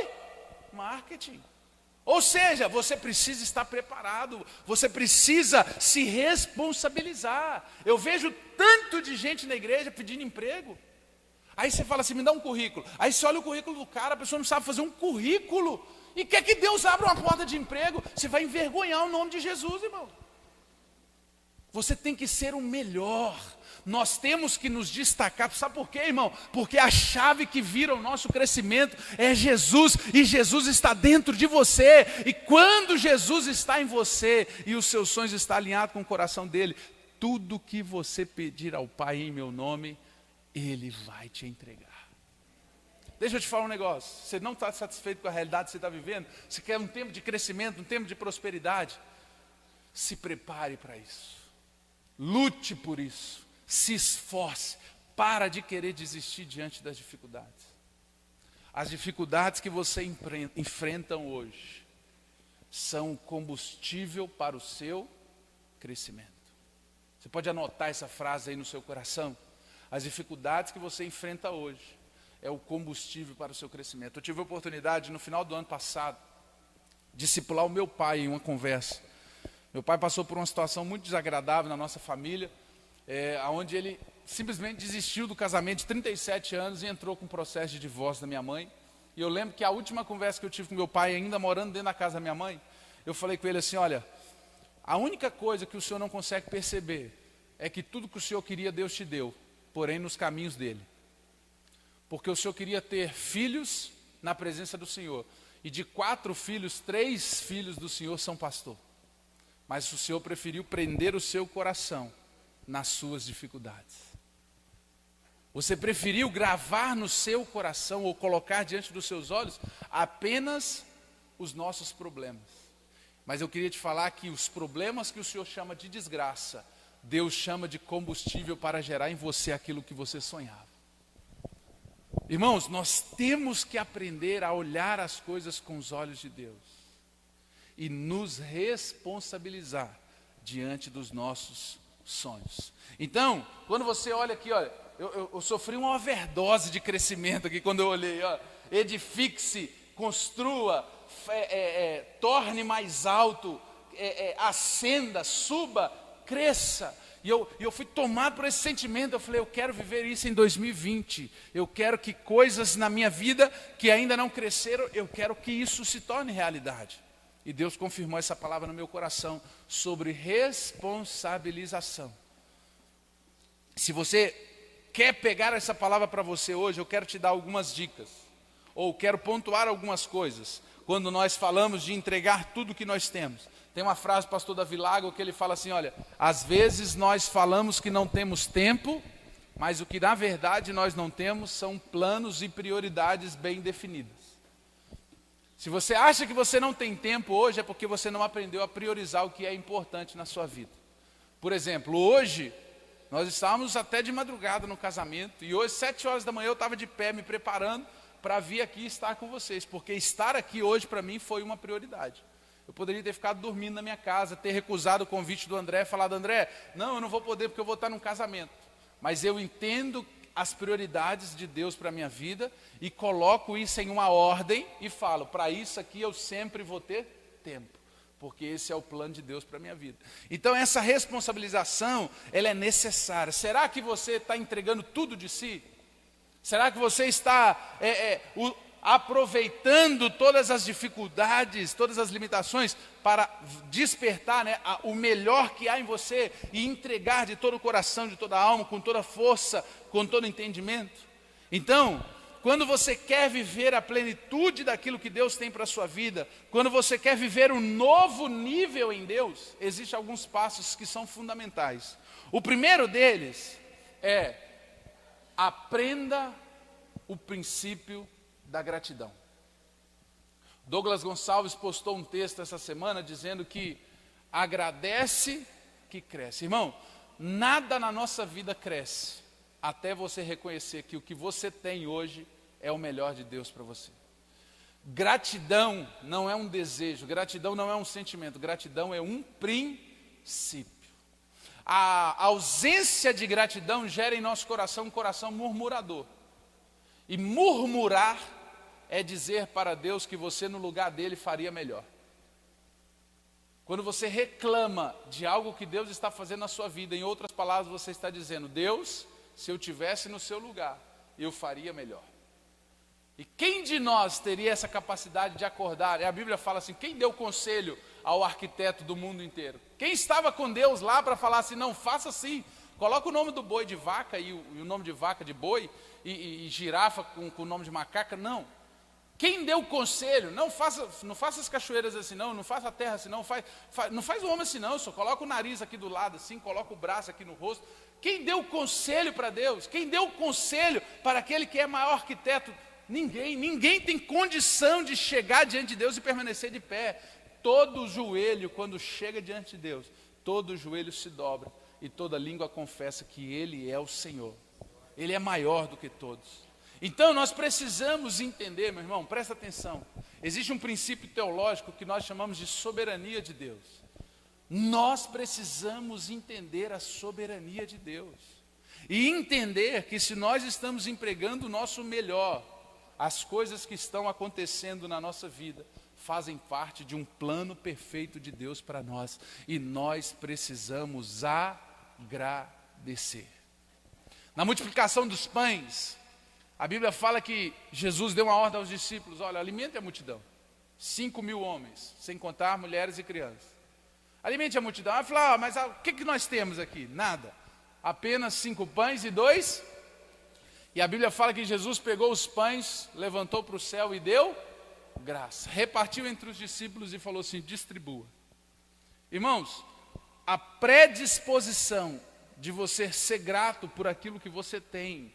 marketing. Ou seja, você precisa estar preparado, você precisa se responsabilizar. Eu vejo tanto de gente na igreja pedindo emprego. Aí você fala assim, me dá um currículo. Aí você olha o currículo do cara, a pessoa não sabe fazer um currículo. E quer que Deus abra uma porta de emprego, você vai envergonhar o nome de Jesus, irmão. Você tem que ser o melhor. Nós temos que nos destacar. Sabe por quê, irmão? Porque a chave que vira o nosso crescimento é Jesus. E Jesus está dentro de você. E quando Jesus está em você e os seus sonhos estão alinhados com o coração dele, tudo que você pedir ao Pai em meu nome, Ele vai te entregar. Deixa eu te falar um negócio. Você não está satisfeito com a realidade que você está vivendo? Você quer um tempo de crescimento, um tempo de prosperidade? Se prepare para isso. Lute por isso. Se esforce. Para de querer desistir diante das dificuldades. As dificuldades que você enfrenta hoje são combustível para o seu crescimento. Você pode anotar essa frase aí no seu coração. As dificuldades que você enfrenta hoje é o combustível para o seu crescimento. Eu tive a oportunidade no final do ano passado de discipular o meu pai em uma conversa. Meu pai passou por uma situação muito desagradável na nossa família, onde ele simplesmente desistiu do casamento de 37 anos e entrou com um processo de divórcio da minha mãe. E eu lembro que a última conversa que eu tive com meu pai, ainda morando dentro da casa da minha mãe, eu falei com ele assim, olha, a única coisa que o senhor não consegue perceber é que tudo que o senhor queria, Deus te deu, porém nos caminhos dele. Porque o senhor queria ter filhos na presença do Senhor. E de 4 filhos, 3 filhos do Senhor são pastor. Mas o Senhor preferiu prender o seu coração nas suas dificuldades. Você preferiu gravar no seu coração ou colocar diante dos seus olhos apenas os nossos problemas. Mas eu queria te falar que os problemas que o Senhor chama de desgraça, Deus chama de combustível para gerar em você aquilo que você sonhava. Irmãos, nós temos que aprender a olhar as coisas com os olhos de Deus e nos responsabilizar diante dos nossos sonhos. Então, quando você olha aqui, olha, eu sofri uma overdose de crescimento aqui quando eu olhei, ó, edifique-se, construa, torne mais alto, ascenda, suba, cresça. E eu fui tomado por esse sentimento. Eu falei, eu quero viver isso em 2020. Eu quero que coisas na minha vida que ainda não cresceram, eu quero que isso se torne realidade. E Deus confirmou essa palavra no meu coração sobre responsabilização. Se você quer pegar essa palavra para você hoje, eu quero te dar algumas dicas. Ou quero pontuar algumas coisas. Quando nós falamos de entregar tudo que nós temos. Tem uma frase do pastor Davi Lago que ele fala assim, olha, às vezes nós falamos que não temos tempo, mas o que na verdade nós não temos são planos e prioridades bem definidas. Se você acha que você não tem tempo hoje, é porque você não aprendeu a priorizar o que é importante na sua vida. Por exemplo, hoje, nós estávamos até de madrugada no casamento, e hoje, 7 horas da manhã, eu estava de pé me preparando para vir aqui estar com vocês, porque estar aqui hoje para mim foi uma prioridade. Eu poderia ter ficado dormindo na minha casa, ter recusado o convite do André, falado, André, não, eu não vou poder porque eu vou estar num casamento. Mas eu entendo as prioridades de Deus para a minha vida e coloco isso em uma ordem e falo, para isso aqui eu sempre vou ter tempo, porque esse é o plano de Deus para a minha vida. Então essa responsabilização, ela é necessária. Será que você está entregando tudo de si? Será que você está aproveitando todas as dificuldades, todas as limitações para despertar, né, o melhor que há em você e entregar de todo o coração, de toda a alma, com toda a força, com todo o entendimento? Então, quando você quer viver a plenitude daquilo que Deus tem para a sua vida, quando você quer viver um novo nível em Deus, existem alguns passos que são fundamentais. O primeiro deles é: aprenda o princípio da gratidão. Douglas Gonçalves postou um texto essa semana dizendo que agradece que cresce. Irmão, nada na nossa vida cresce até você reconhecer que o que você tem hoje é o melhor de Deus para você. Gratidão não é um desejo, gratidão não é um sentimento, gratidão é um princípio. A ausência de gratidão gera em nosso coração um coração murmurador. E murmurar é dizer para Deus que você no lugar dele faria melhor. Quando você reclama de algo que Deus está fazendo na sua vida, em outras palavras você está dizendo, Deus, se eu tivesse no seu lugar, eu faria melhor. E quem de nós teria essa capacidade de acordar? A Bíblia fala assim, quem deu conselho ao arquiteto do mundo inteiro? Quem estava com Deus lá para falar assim, não, faça assim, coloca o nome do boi de vaca e o nome de vaca de boi, e girafa com o nome de macaca? Não. Quem deu o conselho? Não faça as cachoeiras assim não faça a terra assim não faz o homem assim não, só coloca o nariz aqui do lado assim, coloca o braço aqui no rosto. Quem deu o conselho para Deus? Quem deu o conselho para aquele que é maior arquiteto? Ninguém tem condição de chegar diante de Deus e permanecer de pé. Todo joelho, quando chega diante de Deus, todo joelho se dobra e toda língua confessa que Ele é o Senhor. Ele é maior do que todos. Então nós precisamos entender, meu irmão, presta atenção. Existe um princípio teológico que nós chamamos de soberania de Deus. Nós precisamos entender a soberania de Deus. E entender que se nós estamos empregando o nosso melhor, as coisas que estão acontecendo na nossa vida fazem parte de um plano perfeito de Deus para nós. E nós precisamos agradecer. Na multiplicação dos pães, a Bíblia fala que Jesus deu uma ordem aos discípulos, olha, alimente a multidão. 5.000 homens, sem contar mulheres e crianças. Alimente a multidão. Ela falou, mas o que nós temos aqui? Nada. Apenas 5 pães e 2. E a Bíblia fala que Jesus pegou os pães, levantou para o céu e deu graça. Repartiu entre os discípulos e falou assim, distribua. Irmãos, a predisposição de você ser grato por aquilo que você tem,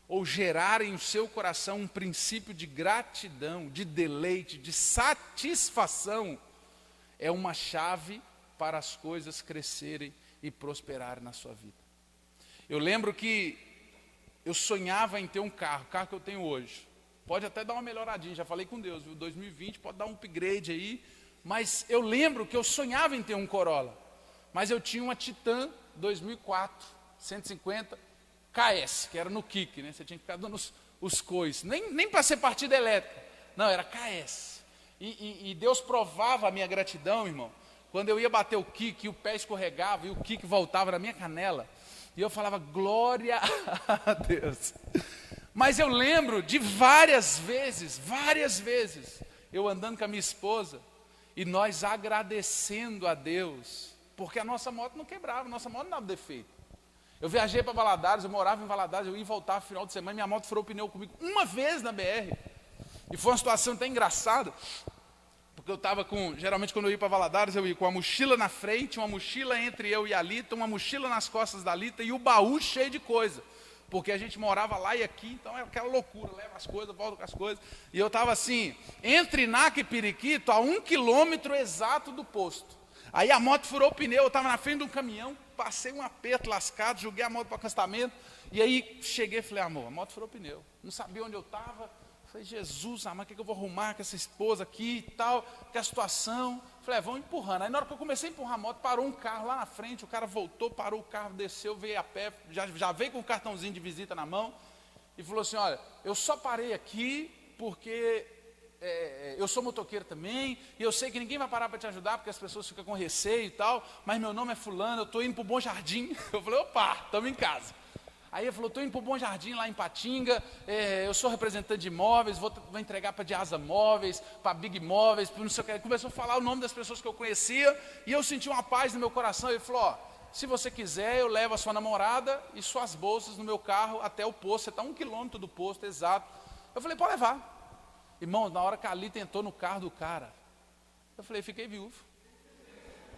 ou gerar em seu coração um princípio de gratidão, de deleite, de satisfação, é uma chave para as coisas crescerem e prosperarem na sua vida. Eu lembro que eu sonhava em ter um carro, o carro que eu tenho hoje. Pode até dar uma melhoradinha, já falei com Deus, viu? 2020 pode dar um upgrade aí. Mas eu lembro que eu sonhava em ter um Corolla. Mas eu tinha uma Titan 2004, 150 KS, que era no kick, né? Você tinha que ficar dando os coices. Nem para ser partida elétrica. Não, era KS. E Deus provava a minha gratidão, irmão. Quando eu ia bater o kick, e o pé escorregava e o kick voltava na minha canela. E eu falava, glória a Deus. Mas eu lembro de várias vezes, eu andando com a minha esposa, e nós agradecendo a Deus, porque a nossa moto não quebrava, a nossa moto não dava defeito. Eu viajei para Valadares, eu morava em Valadares, eu ia voltar no final de semana, minha moto furou o pneu comigo uma vez na BR. E foi uma situação até engraçada, porque eu estava geralmente quando eu ia para Valadares, eu ia com a mochila na frente, uma mochila entre eu e a Lita, uma mochila nas costas da Lita e o baú cheio de coisa. Porque a gente morava lá e aqui, então era aquela loucura, leva as coisas, volta com as coisas. E eu estava assim, entre Naca e Periquito, a 1 quilômetro exato do posto. Aí a moto furou o pneu, eu estava na frente de um caminhão, passei um aperto lascado, joguei a moto para o acostamento, e aí cheguei e falei, amor, a moto furou o pneu. Não sabia onde eu estava. Falei, Jesus, amor, o que eu vou arrumar com essa esposa aqui e tal, que a situação. Falei, vamos empurrando. Aí na hora que eu comecei a empurrar a moto, parou um carro lá na frente, o cara voltou, parou o carro, desceu, veio a pé, já veio com um cartãozinho de visita na mão, e falou assim, olha, eu só parei aqui porque eu sou motoqueiro também, e eu sei que ninguém vai parar para te ajudar, porque as pessoas ficam com receio e tal, mas meu nome é fulano, eu estou indo para o Bom Jardim. Eu falei, opa, estamos em casa. Aí ele falou, estou indo para o Bom Jardim lá em Patinga, eu sou representante de imóveis, vou entregar para Diasa Móveis, para Big Móveis, não sei o que. Ele começou a falar o nome das pessoas que eu conhecia, e eu senti uma paz no meu coração. Ele falou, se você quiser, eu levo a sua namorada e suas bolsas no meu carro até o posto, você está 1 quilômetro do posto, exato. Eu falei, pode levar. Irmão, na hora que a Lita entrou no carro do cara, eu falei, fiquei viúvo.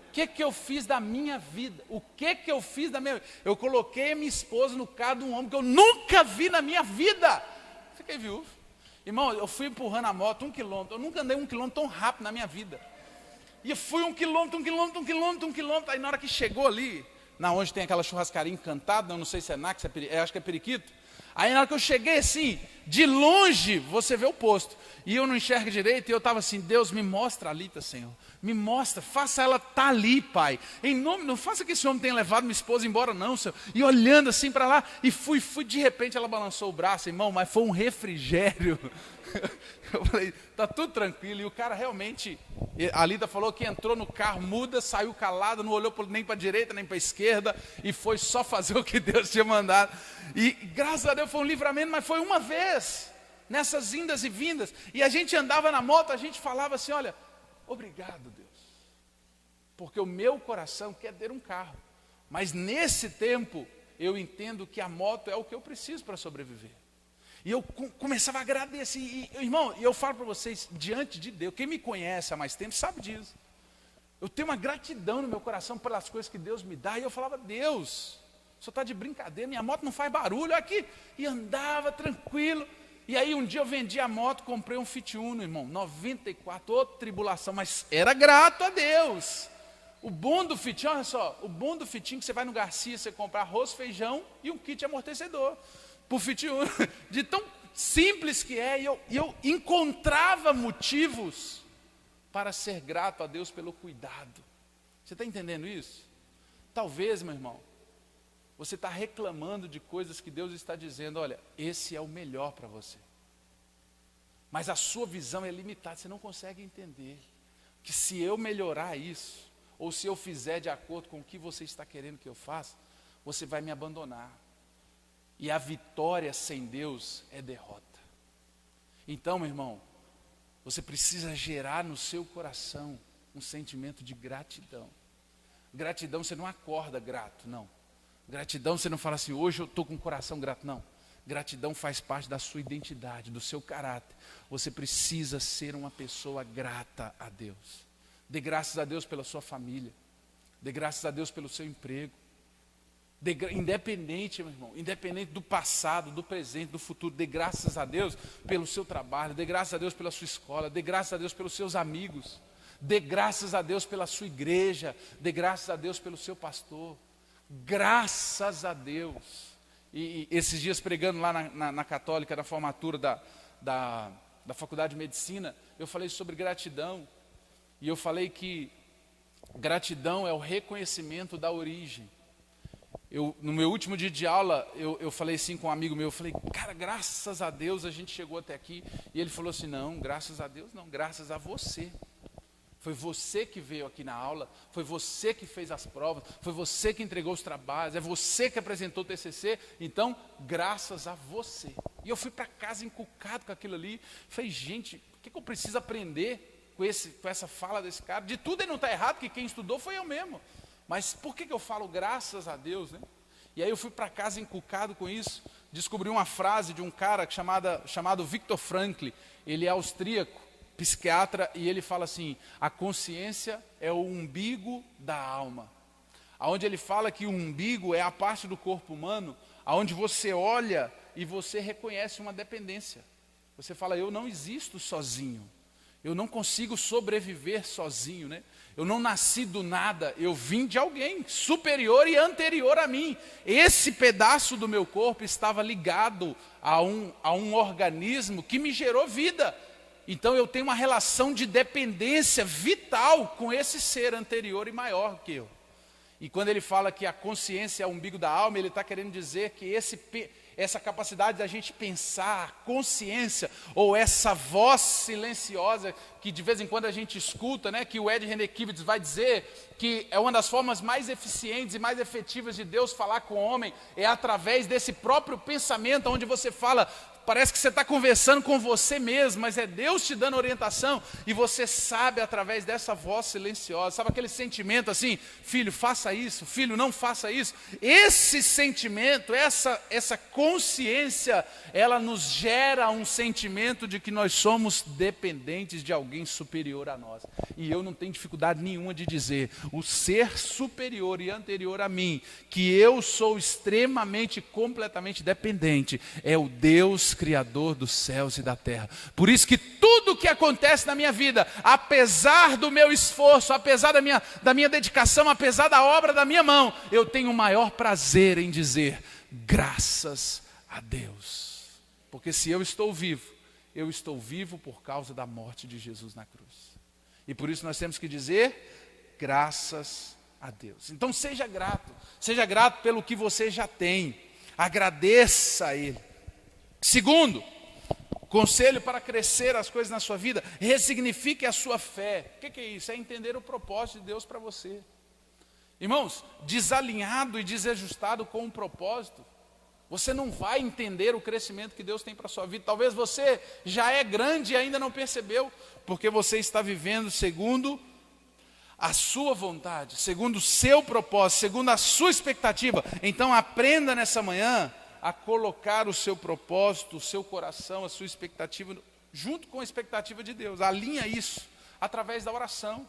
O que eu fiz da minha vida? O que eu fiz da minha vida? Eu coloquei a minha esposa no carro de um homem que eu nunca vi na minha vida. Fiquei viúvo. Irmão, eu fui empurrando a moto 1 quilômetro. Eu nunca andei 1 quilômetro tão rápido na minha vida. E eu fui 1 quilômetro. Aí na hora que chegou ali, na onde tem aquela churrascaria encantada, não sei se é Nax, acho que é Periquito. Aí na hora que eu cheguei assim, de longe, você vê o posto. E eu não enxergo direito, e eu estava assim, Deus, me mostra a Lita, Senhor. Me mostra, faça ela estar ali, Pai. Em nome, não faça que esse homem tenha levado minha esposa embora, não, Senhor. E olhando assim para lá, e fui, de repente ela balançou o braço, irmão, mas foi um refrigério. Eu falei, tá tudo tranquilo. E o cara realmente, a Lita falou que entrou no carro, muda, saiu calada, não olhou nem para a direita, nem para a esquerda, e foi só fazer o que Deus tinha mandado. E graças a Deus foi um livramento, mas foi uma vez, nessas indas e vindas. E a gente andava na moto, a gente falava assim, olha, obrigado, Deus, porque o meu coração quer ter um carro. Mas nesse tempo, eu entendo que a moto é o que eu preciso para sobreviver. E eu começava a agradecer. Irmão, eu falo para vocês, diante de Deus, quem me conhece há mais tempo sabe disso. Eu tenho uma gratidão no meu coração pelas coisas que Deus me dá. E eu falava, Deus, o senhor está de brincadeira, minha moto não faz barulho aqui. E andava tranquilo. E aí um dia eu vendi a moto, comprei um Fit Uno, irmão, 94, outra tribulação, mas era grato a Deus. O bom do Fit, olha só, o bom do Fitinho que você vai no Garcia, você compra arroz, feijão e um kit amortecedor. Por Fit Uno, de tão simples que é, e eu encontrava motivos para ser grato a Deus pelo cuidado. Você está entendendo isso? Talvez, meu irmão, você está reclamando de coisas que Deus está dizendo, olha, esse é o melhor para você. Mas a sua visão é limitada, você não consegue entender que se eu melhorar isso, ou se eu fizer de acordo com o que você está querendo que eu faça, você vai me abandonar. E a vitória sem Deus é derrota. Então, meu irmão, você precisa gerar no seu coração um sentimento de gratidão. Gratidão, você não acorda grato, não. Gratidão, você não fala assim, hoje eu estou com o coração grato, não. Gratidão faz parte da sua identidade, do seu caráter. Você precisa ser uma pessoa grata a Deus. Dê graças a Deus pela sua família. Dê graças a Deus pelo seu emprego. Independente, meu irmão, independente do passado, do presente, do futuro, dê graças a Deus pelo seu trabalho, dê graças a Deus pela sua escola, dê graças a Deus pelos seus amigos, dê graças a Deus pela sua igreja, dê graças a Deus pelo seu pastor. Graças a Deus. E esses dias pregando lá na Católica, na formatura da Faculdade de Medicina, eu falei sobre gratidão. E eu falei que gratidão é o reconhecimento da origem. No meu último dia de aula, eu falei assim com um amigo meu, eu falei, cara, graças a Deus a gente chegou até aqui. E ele falou assim, não, graças a Deus não, graças a você. Foi você que veio aqui na aula, foi você que fez as provas, foi você que entregou os trabalhos, é você que apresentou o TCC, então, graças a você. E eu fui para casa encucado com aquilo ali, falei, gente, o que eu preciso aprender com essa fala desse cara? De tudo ele não está errado, que quem estudou foi eu mesmo. Mas por que eu falo graças a Deus, né? E aí eu fui para casa encucado com isso, descobri uma frase de um cara chamado Viktor Frankl, ele é austríaco, psiquiatra, e ele fala assim, a consciência é o umbigo da alma. Onde ele fala que o umbigo é a parte do corpo humano, onde você olha e você reconhece uma dependência. Você fala, eu não existo sozinho, eu não consigo sobreviver sozinho, né? Eu não nasci do nada, eu vim de alguém superior e anterior a mim. Esse pedaço do meu corpo estava ligado a um organismo que me gerou vida. Então eu tenho uma relação de dependência vital com esse ser anterior e maior que eu. E quando ele fala que a consciência é o umbigo da alma, ele está querendo dizer que essa capacidade da gente pensar, a consciência, ou essa voz silenciosa que de vez em quando a gente escuta, né, que o Ed Renekiewicz vai dizer que é uma das formas mais eficientes e mais efetivas de Deus falar com o homem, é através desse próprio pensamento, onde você fala, parece que você está conversando com você mesmo, mas é Deus te dando orientação, e você sabe através dessa voz silenciosa, sabe aquele sentimento assim, filho, faça isso, filho, não faça isso. Esse sentimento, essa consciência, ela nos gera um sentimento de que nós somos dependentes de alguém superior a nós. E eu não tenho dificuldade nenhuma de dizer, o ser superior e anterior a mim, que eu sou extremamente, completamente dependente, é o Deus Criador dos céus e da terra. Por isso que tudo que acontece na minha vida, apesar do meu esforço, apesar da minha dedicação, apesar da obra da minha mão, eu tenho o maior prazer em dizer, graças a Deus. Porque se eu estou vivo por causa da morte de Jesus na cruz. E por isso nós temos que dizer, graças a Deus. Então seja grato pelo que você já tem, agradeça a Ele. Segundo, conselho para crescer as coisas na sua vida, ressignifique a sua fé. O que é isso? É entender o propósito de Deus para você. Irmãos, desalinhado e desajustado com um propósito, você não vai entender o crescimento que Deus tem para a sua vida. Talvez você já é grande e ainda não percebeu, porque você está vivendo segundo a sua vontade, segundo o seu propósito, segundo a sua expectativa. Então aprenda nessa manhã a colocar o seu propósito, o seu coração, a sua expectativa, junto com a expectativa de Deus. Alinha isso através da oração.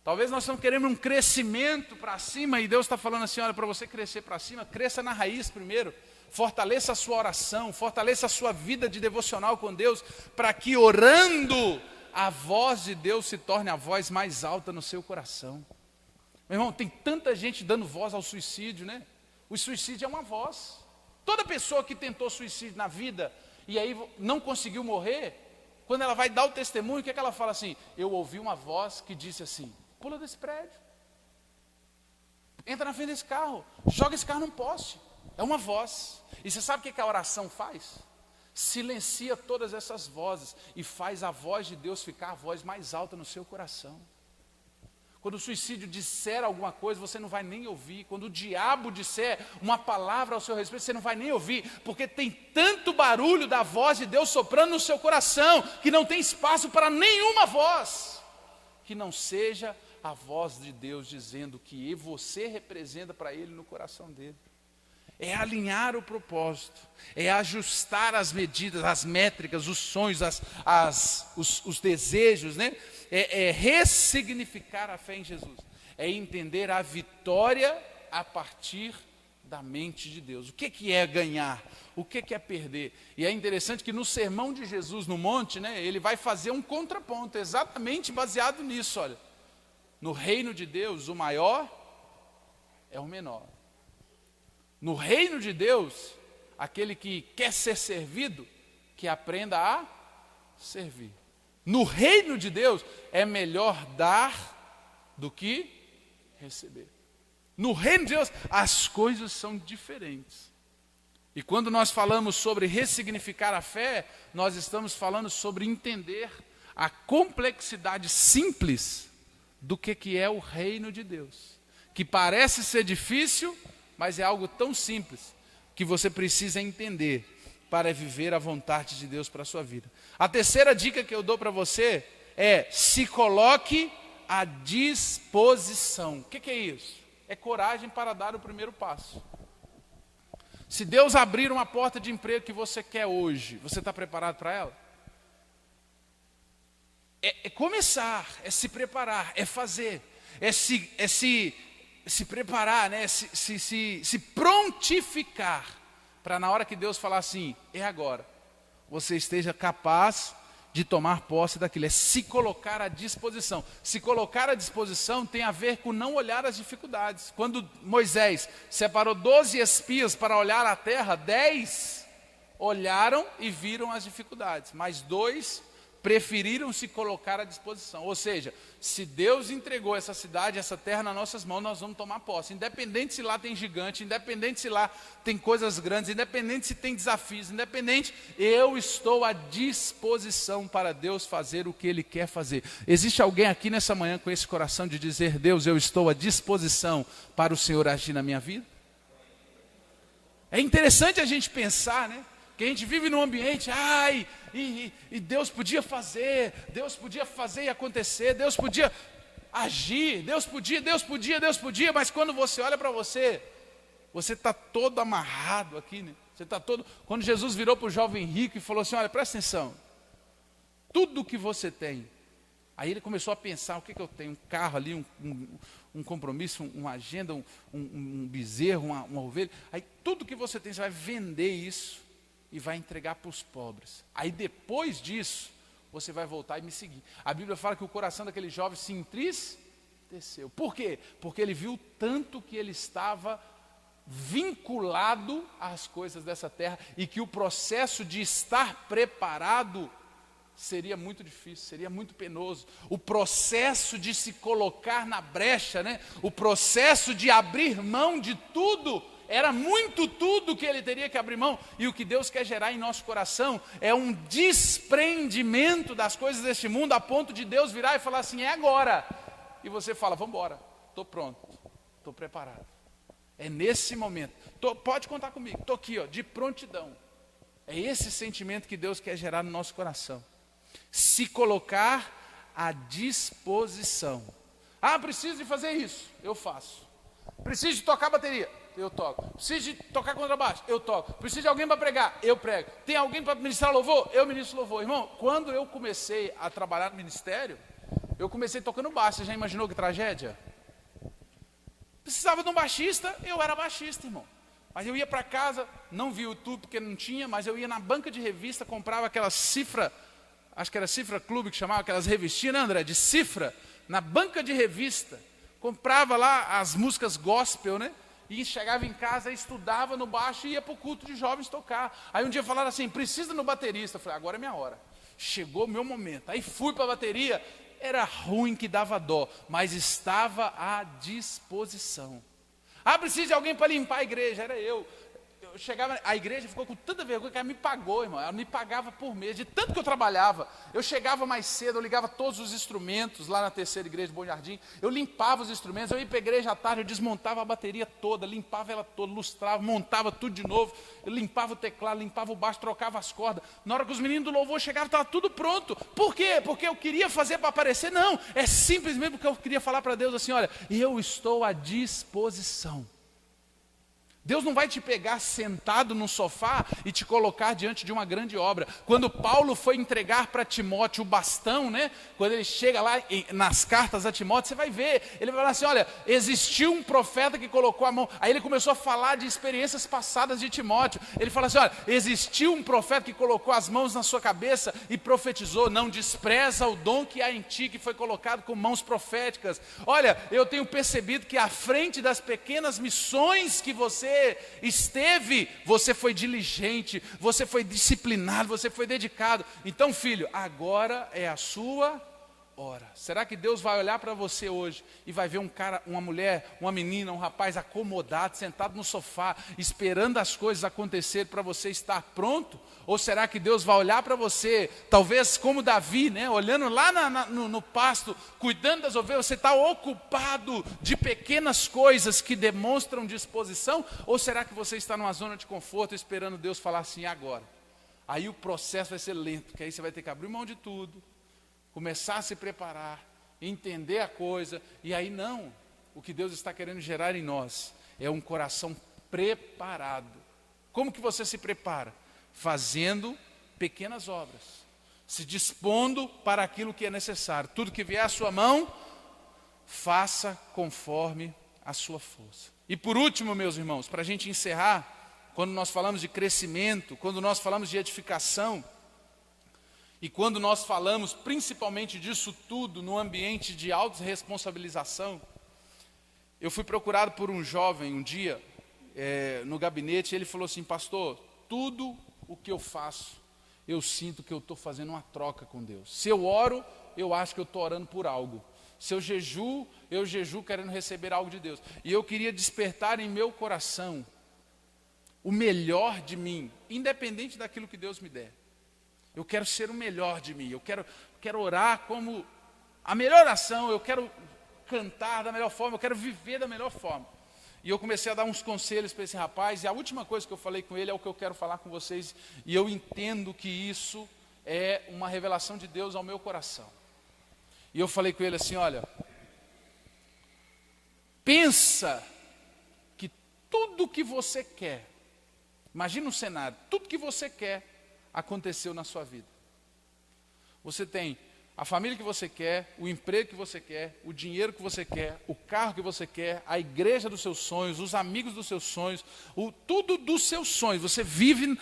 Talvez nós estamos querendo um crescimento para cima e Deus está falando assim, olha, para você crescer para cima, cresça na raiz primeiro. Fortaleça a sua oração, fortaleça a sua vida de devocional com Deus, para que orando, a voz de Deus se torne a voz mais alta no seu coração. Meu irmão, tem tanta gente dando voz ao suicídio, né? O suicídio é uma voz. Toda pessoa que tentou suicídio na vida e aí não conseguiu morrer, quando ela vai dar o testemunho, o que é que ela fala assim? Eu ouvi uma voz que disse assim, pula desse prédio, entra na frente desse carro, joga esse carro num poste. É uma voz. E você sabe o que a oração faz? Silencia todas essas vozes e faz a voz de Deus ficar a voz mais alta no seu coração. Quando o suicídio disser alguma coisa, você não vai nem ouvir. Quando o diabo disser uma palavra ao seu respeito, você não vai nem ouvir. Porque tem tanto barulho da voz de Deus soprando no seu coração, que não tem espaço para nenhuma voz que não seja a voz de Deus dizendo que você representa para Ele no coração dele. É alinhar o propósito, é ajustar as medidas, as métricas, os sonhos, os desejos, né? É ressignificar a fé em Jesus, é entender a vitória a partir da mente de Deus. O que é ganhar? O que é perder? E é interessante que no sermão de Jesus no monte, né, ele vai fazer um contraponto, exatamente baseado nisso, olha. No reino de Deus, o maior é o menor. No reino de Deus, aquele que quer ser servido, que aprenda a servir. No reino de Deus, é melhor dar do que receber. No reino de Deus, as coisas são diferentes. E quando nós falamos sobre ressignificar a fé, nós estamos falando sobre entender a complexidade simples do que é o reino de Deus. Que parece ser difícil, mas é algo tão simples que você precisa entender para viver a vontade de Deus para a sua vida. A terceira dica que eu dou para você é: se coloque à disposição. O que é isso? É coragem para dar o primeiro passo. Se Deus abrir uma porta de emprego que você quer hoje, você está preparado para ela? É começar, é se preparar, é fazer, é se preparar, né? se prontificar, para na hora que Deus falar assim, é agora, você esteja capaz de tomar posse daquilo. É se colocar à disposição. Se colocar à disposição tem a ver com não olhar as dificuldades. Quando Moisés separou 12 espias para olhar a terra, 10 olharam e viram as dificuldades, mas 2 preferiram se colocar à disposição. Ou seja, se Deus entregou essa cidade, essa terra nas nossas mãos, nós vamos tomar posse. Independente se lá tem gigante, independente se lá tem coisas grandes, independente se tem desafios, independente, eu estou à disposição para Deus fazer o que Ele quer fazer. Existe alguém aqui nessa manhã com esse coração de dizer: Deus, eu estou à disposição para o Senhor agir na minha vida? É interessante a gente pensar, né? Que a gente vive num ambiente, e Deus podia fazer e acontecer, Deus podia agir, Deus podia, mas quando você olha para você está todo amarrado aqui, né? Você está todo. Quando Jesus virou para o jovem rico e falou assim: olha, presta atenção, tudo que você tem. Aí ele começou a pensar: o que eu tenho? Um carro ali, um compromisso, uma agenda, um bezerro, uma ovelha. Aí tudo que você tem, você vai vender isso e vai entregar para os pobres. Aí depois disso, você vai voltar e me seguir. A Bíblia fala que o coração daquele jovem se entristeceu. Por quê? Porque ele viu tanto que ele estava vinculado às coisas dessa terra e que o processo de estar preparado seria muito difícil, seria muito penoso. O processo de se colocar na brecha, né? O processo de abrir mão de tudo, era muito tudo que ele teria que abrir mão. E o que Deus quer gerar em nosso coração é um desprendimento das coisas deste mundo, a ponto de Deus virar e falar assim: é agora. E você fala: vamos embora, estou pronto, estou preparado. É nesse momento, pode contar comigo, estou aqui, de prontidão. É esse sentimento que Deus quer gerar no nosso coração. Se colocar à disposição. Preciso de fazer isso, eu faço. Preciso de tocar bateria, eu toco. Preciso de tocar contrabaixo, eu toco. Preciso de alguém para pregar, eu prego. Tem alguém para ministrar louvor, eu ministro louvor. Irmão, quando eu comecei a trabalhar no ministério, eu comecei tocando baixo. Você já imaginou que tragédia? Precisava de um baixista, eu era baixista, irmão. Mas eu ia para casa, não vi o YouTube porque não tinha, mas eu ia na banca de revista, comprava aquelas cifra, acho que era Cifra Clube que chamava, aquelas revistinhas, né, André? De cifra, na banca de revista. Comprava lá as músicas gospel, né? E chegava em casa, estudava no baixo e ia para o culto de jovens tocar. Aí um dia falaram assim: precisa no baterista. Eu falei: agora é minha hora. Chegou o meu momento. Aí fui para a bateria. Era ruim que dava dó, mas estava à disposição. Precisa de alguém para limpar a igreja. Era eu. Eu chegava, a igreja ficou com tanta vergonha que ela me pagou, irmão. Ela me pagava por mês, de tanto que eu trabalhava. Eu chegava mais cedo, eu ligava todos os instrumentos lá na terceira igreja de Bom Jardim. Eu limpava os instrumentos, eu ia para a igreja à tarde, eu desmontava a bateria toda, limpava ela toda, lustrava, montava tudo de novo. Eu limpava o teclado, limpava o baixo, trocava as cordas. Na hora que os meninos do louvor chegavam, estava tudo pronto. Por quê? Porque eu queria fazer para aparecer? Não, é simplesmente porque eu queria falar para Deus assim: olha, eu estou à disposição. Deus não vai te pegar sentado no sofá e te colocar diante de uma grande obra. Quando Paulo foi entregar para Timóteo o bastão, né? Quando ele chega lá nas cartas a Timóteo, você vai ver, ele vai falar assim: olha, existiu um profeta que colocou a mão. Aí ele começou a falar de experiências passadas de Timóteo. Ele fala assim: olha, existiu um profeta que colocou as mãos na sua cabeça e profetizou. Não despreza o dom que há em ti, que foi colocado com mãos proféticas. Olha, eu tenho percebido que à frente das pequenas missões que você você esteve, você foi diligente, você foi disciplinado, você foi dedicado. Então, filho, agora é a sua hora. Será que Deus vai olhar para você hoje e vai ver um cara, uma mulher, uma menina, um rapaz acomodado, sentado no sofá, esperando as coisas acontecerem para você estar pronto? Ou será que Deus vai olhar para você, talvez como Davi, né, olhando lá no pasto, cuidando das ovelhas, você está ocupado de pequenas coisas que demonstram disposição? Ou será que você está numa zona de conforto esperando Deus falar assim, agora? Aí o processo vai ser lento, porque aí você vai ter que abrir mão de tudo, começar a se preparar, entender a coisa, e aí não, o que Deus está querendo gerar em nós é um coração preparado. Como que você se prepara? Fazendo pequenas obras, se dispondo para aquilo que é necessário. Tudo que vier à sua mão, faça conforme a sua força. E por último, meus irmãos, para a gente encerrar, quando nós falamos de crescimento, quando nós falamos de edificação, e quando nós falamos principalmente disso tudo no ambiente de autorresponsabilização, eu fui procurado por um jovem um dia no gabinete, e ele falou assim, pastor, tudo o que eu faço, eu sinto que eu estou fazendo uma troca com Deus. Se eu oro, eu acho que eu estou orando por algo. Se eu jejuo querendo receber algo de Deus. E eu queria despertar em meu coração o melhor de mim, independente daquilo que Deus me der. Eu quero ser o melhor de mim, eu quero orar como a melhor oração, eu quero cantar da melhor forma, eu quero viver da melhor forma. E eu comecei a dar uns conselhos para esse rapaz, e a última coisa que eu falei com ele é o que eu quero falar com vocês, e eu entendo que isso é uma revelação de Deus ao meu coração. E eu falei com ele assim, olha, pensa que tudo que você quer, imagina um cenário, tudo que você quer aconteceu na sua vida. Você tem a família que você quer, o emprego que você quer, o dinheiro que você quer, o carro que você quer, a igreja dos seus sonhos, os amigos dos seus sonhos, tudo dos seus sonhos. Você vive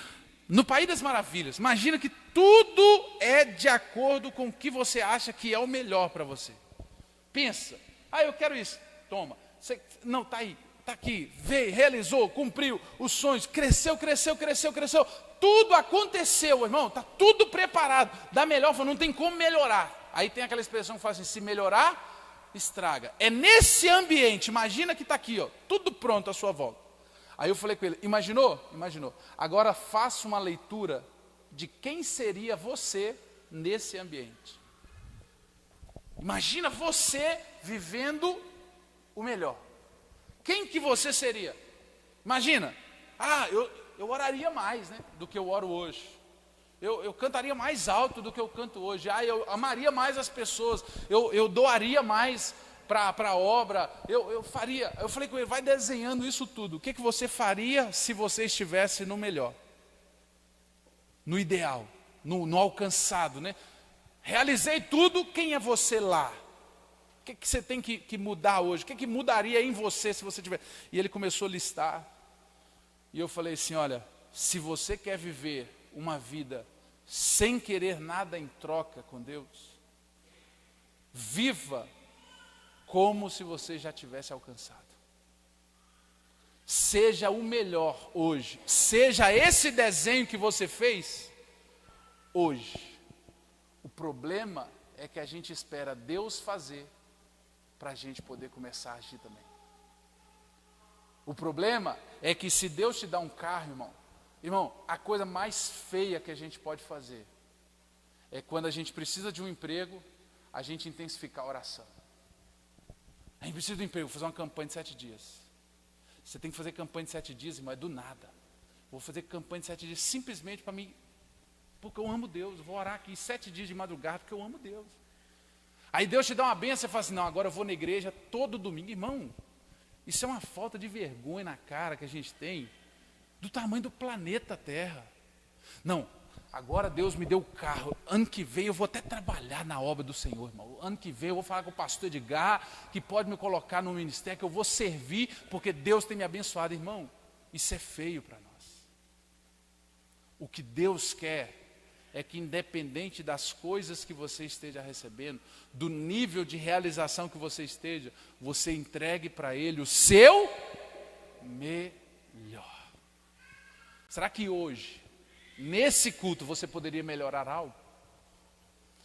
no País das Maravilhas. Imagina que tudo é de acordo com o que você acha que é o melhor para você. Pensa, eu quero isso, toma. Não, está aí, está aqui, veio, realizou, cumpriu os sonhos, cresceu. Tudo aconteceu, irmão, está tudo preparado, da melhor forma, não tem como melhorar. Aí tem aquela expressão que fala assim, se melhorar, estraga. É nesse ambiente, imagina que está aqui, ó, tudo pronto à sua volta. Aí eu falei com ele, imaginou? Imaginou. Agora faça uma leitura de quem seria você nesse ambiente. Imagina você vivendo o melhor. Quem que você seria? Imagina, eu oraria mais, né, do que eu oro hoje. Eu cantaria mais alto do que eu canto hoje. Eu amaria mais as pessoas. Eu doaria mais para a obra. Eu faria. Eu falei com ele, vai desenhando isso tudo. O que você faria se você estivesse no melhor? No ideal, no alcançado, né? Realizei tudo, quem é você lá? O que você tem que mudar hoje? O que mudaria em você se você tiver? E ele começou a listar. E eu falei assim, olha, se você quer viver uma vida sem querer nada em troca com Deus, viva como se você já tivesse alcançado. Seja o melhor hoje. Seja esse desenho que você fez hoje. O problema é que a gente espera Deus fazer para a gente poder começar a agir também. O problema é que se Deus te dá um carro, irmão, a coisa mais feia que a gente pode fazer é quando a gente precisa de um emprego, a gente intensificar a oração. A gente precisa de um emprego, vou fazer uma campanha de 7 dias. Você tem que fazer campanha de 7 dias, irmão, é do nada. Vou fazer campanha de 7 dias simplesmente para mim, porque eu amo Deus. Eu vou orar aqui 7 dias de madrugada porque eu amo Deus. Aí Deus te dá uma bênção, você fala assim, não, agora eu vou na igreja todo domingo. Irmão, isso é uma falta de vergonha na cara que a gente tem, do tamanho do planeta Terra. Não, agora Deus me deu o carro, ano que vem eu vou até trabalhar na obra do Senhor, irmão. Ano que vem eu vou falar com o pastor Edgar, que pode me colocar no ministério, que eu vou servir, porque Deus tem me abençoado. Irmão, isso é feio para nós. O que Deus quer é que, independente das coisas que você esteja recebendo, do nível de realização que você esteja, você entregue para Ele o seu melhor. Será que hoje, nesse culto, você poderia melhorar algo?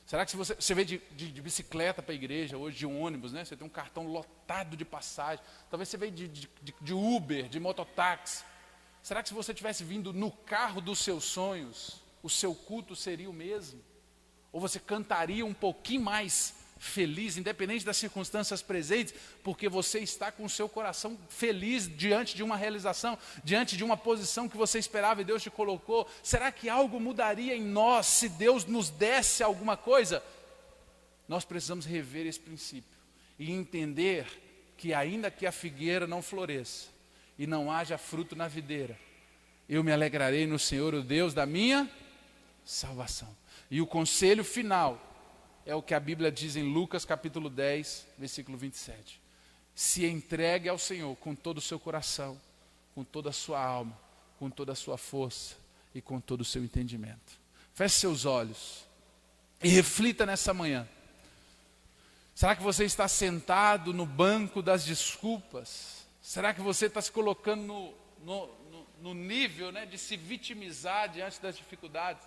Será que se você veio de bicicleta para a igreja, hoje de ônibus, né? Você tem um cartão lotado de passagem. Talvez você veio de Uber, de mototáxi. Será que se você tivesse vindo no carro dos seus sonhos, o seu culto seria o mesmo? Ou você cantaria um pouquinho mais feliz, independente das circunstâncias presentes, porque você está com o seu coração feliz diante de uma realização, diante de uma posição que você esperava e Deus te colocou? Será que algo mudaria em nós se Deus nos desse alguma coisa? Nós precisamos rever esse princípio e entender que ainda que a figueira não floresça e não haja fruto na videira, eu me alegrarei no Senhor, o Deus da minha salvação. E o conselho final é o que a Bíblia diz em Lucas capítulo 10, versículo 27. Se entregue ao Senhor com todo o seu coração, com toda a sua alma, com toda a sua força e com todo o seu entendimento. Feche seus olhos e reflita nessa manhã. Será que você está sentado no banco das desculpas? Será que você está se colocando no nível, né, de se vitimizar diante das dificuldades?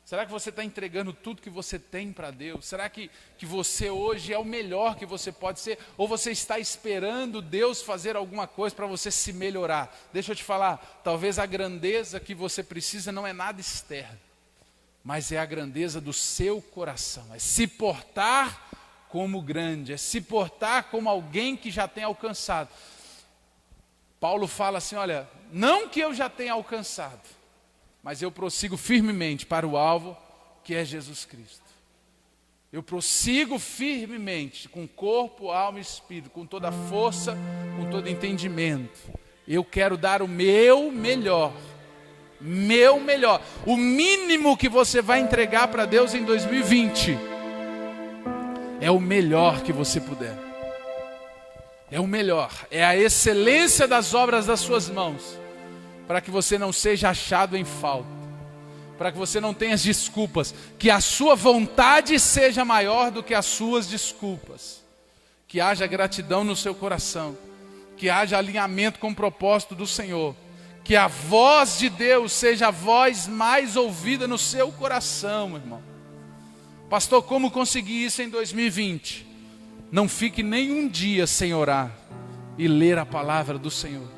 Será que você está entregando tudo que você tem para Deus? Será que você hoje é o melhor que você pode ser? Ou você está esperando Deus fazer alguma coisa para você se melhorar? Deixa eu te falar, talvez a grandeza que você precisa não é nada externo, mas é a grandeza do seu coração. É se portar como grande, é se portar como alguém que já tem alcançado. Paulo fala assim, olha, não que eu já tenha alcançado, mas eu prossigo firmemente para o alvo, que é Jesus Cristo. Eu prossigo firmemente, com corpo, alma e espírito, com toda a força, com todo entendimento. Eu quero dar o meu melhor. O mínimo que você vai entregar para Deus em 2020 é o melhor que você puder. É o melhor, é a excelência das obras das suas mãos, para que você não seja achado em falta, para que você não tenha desculpas, que a sua vontade seja maior do que as suas desculpas, que haja gratidão no seu coração, que haja alinhamento com o propósito do Senhor, que a voz de Deus seja a voz mais ouvida no seu coração, meu irmão. Pastor, como conseguir isso em 2020? Não fique nenhum dia sem orar e ler a palavra do Senhor.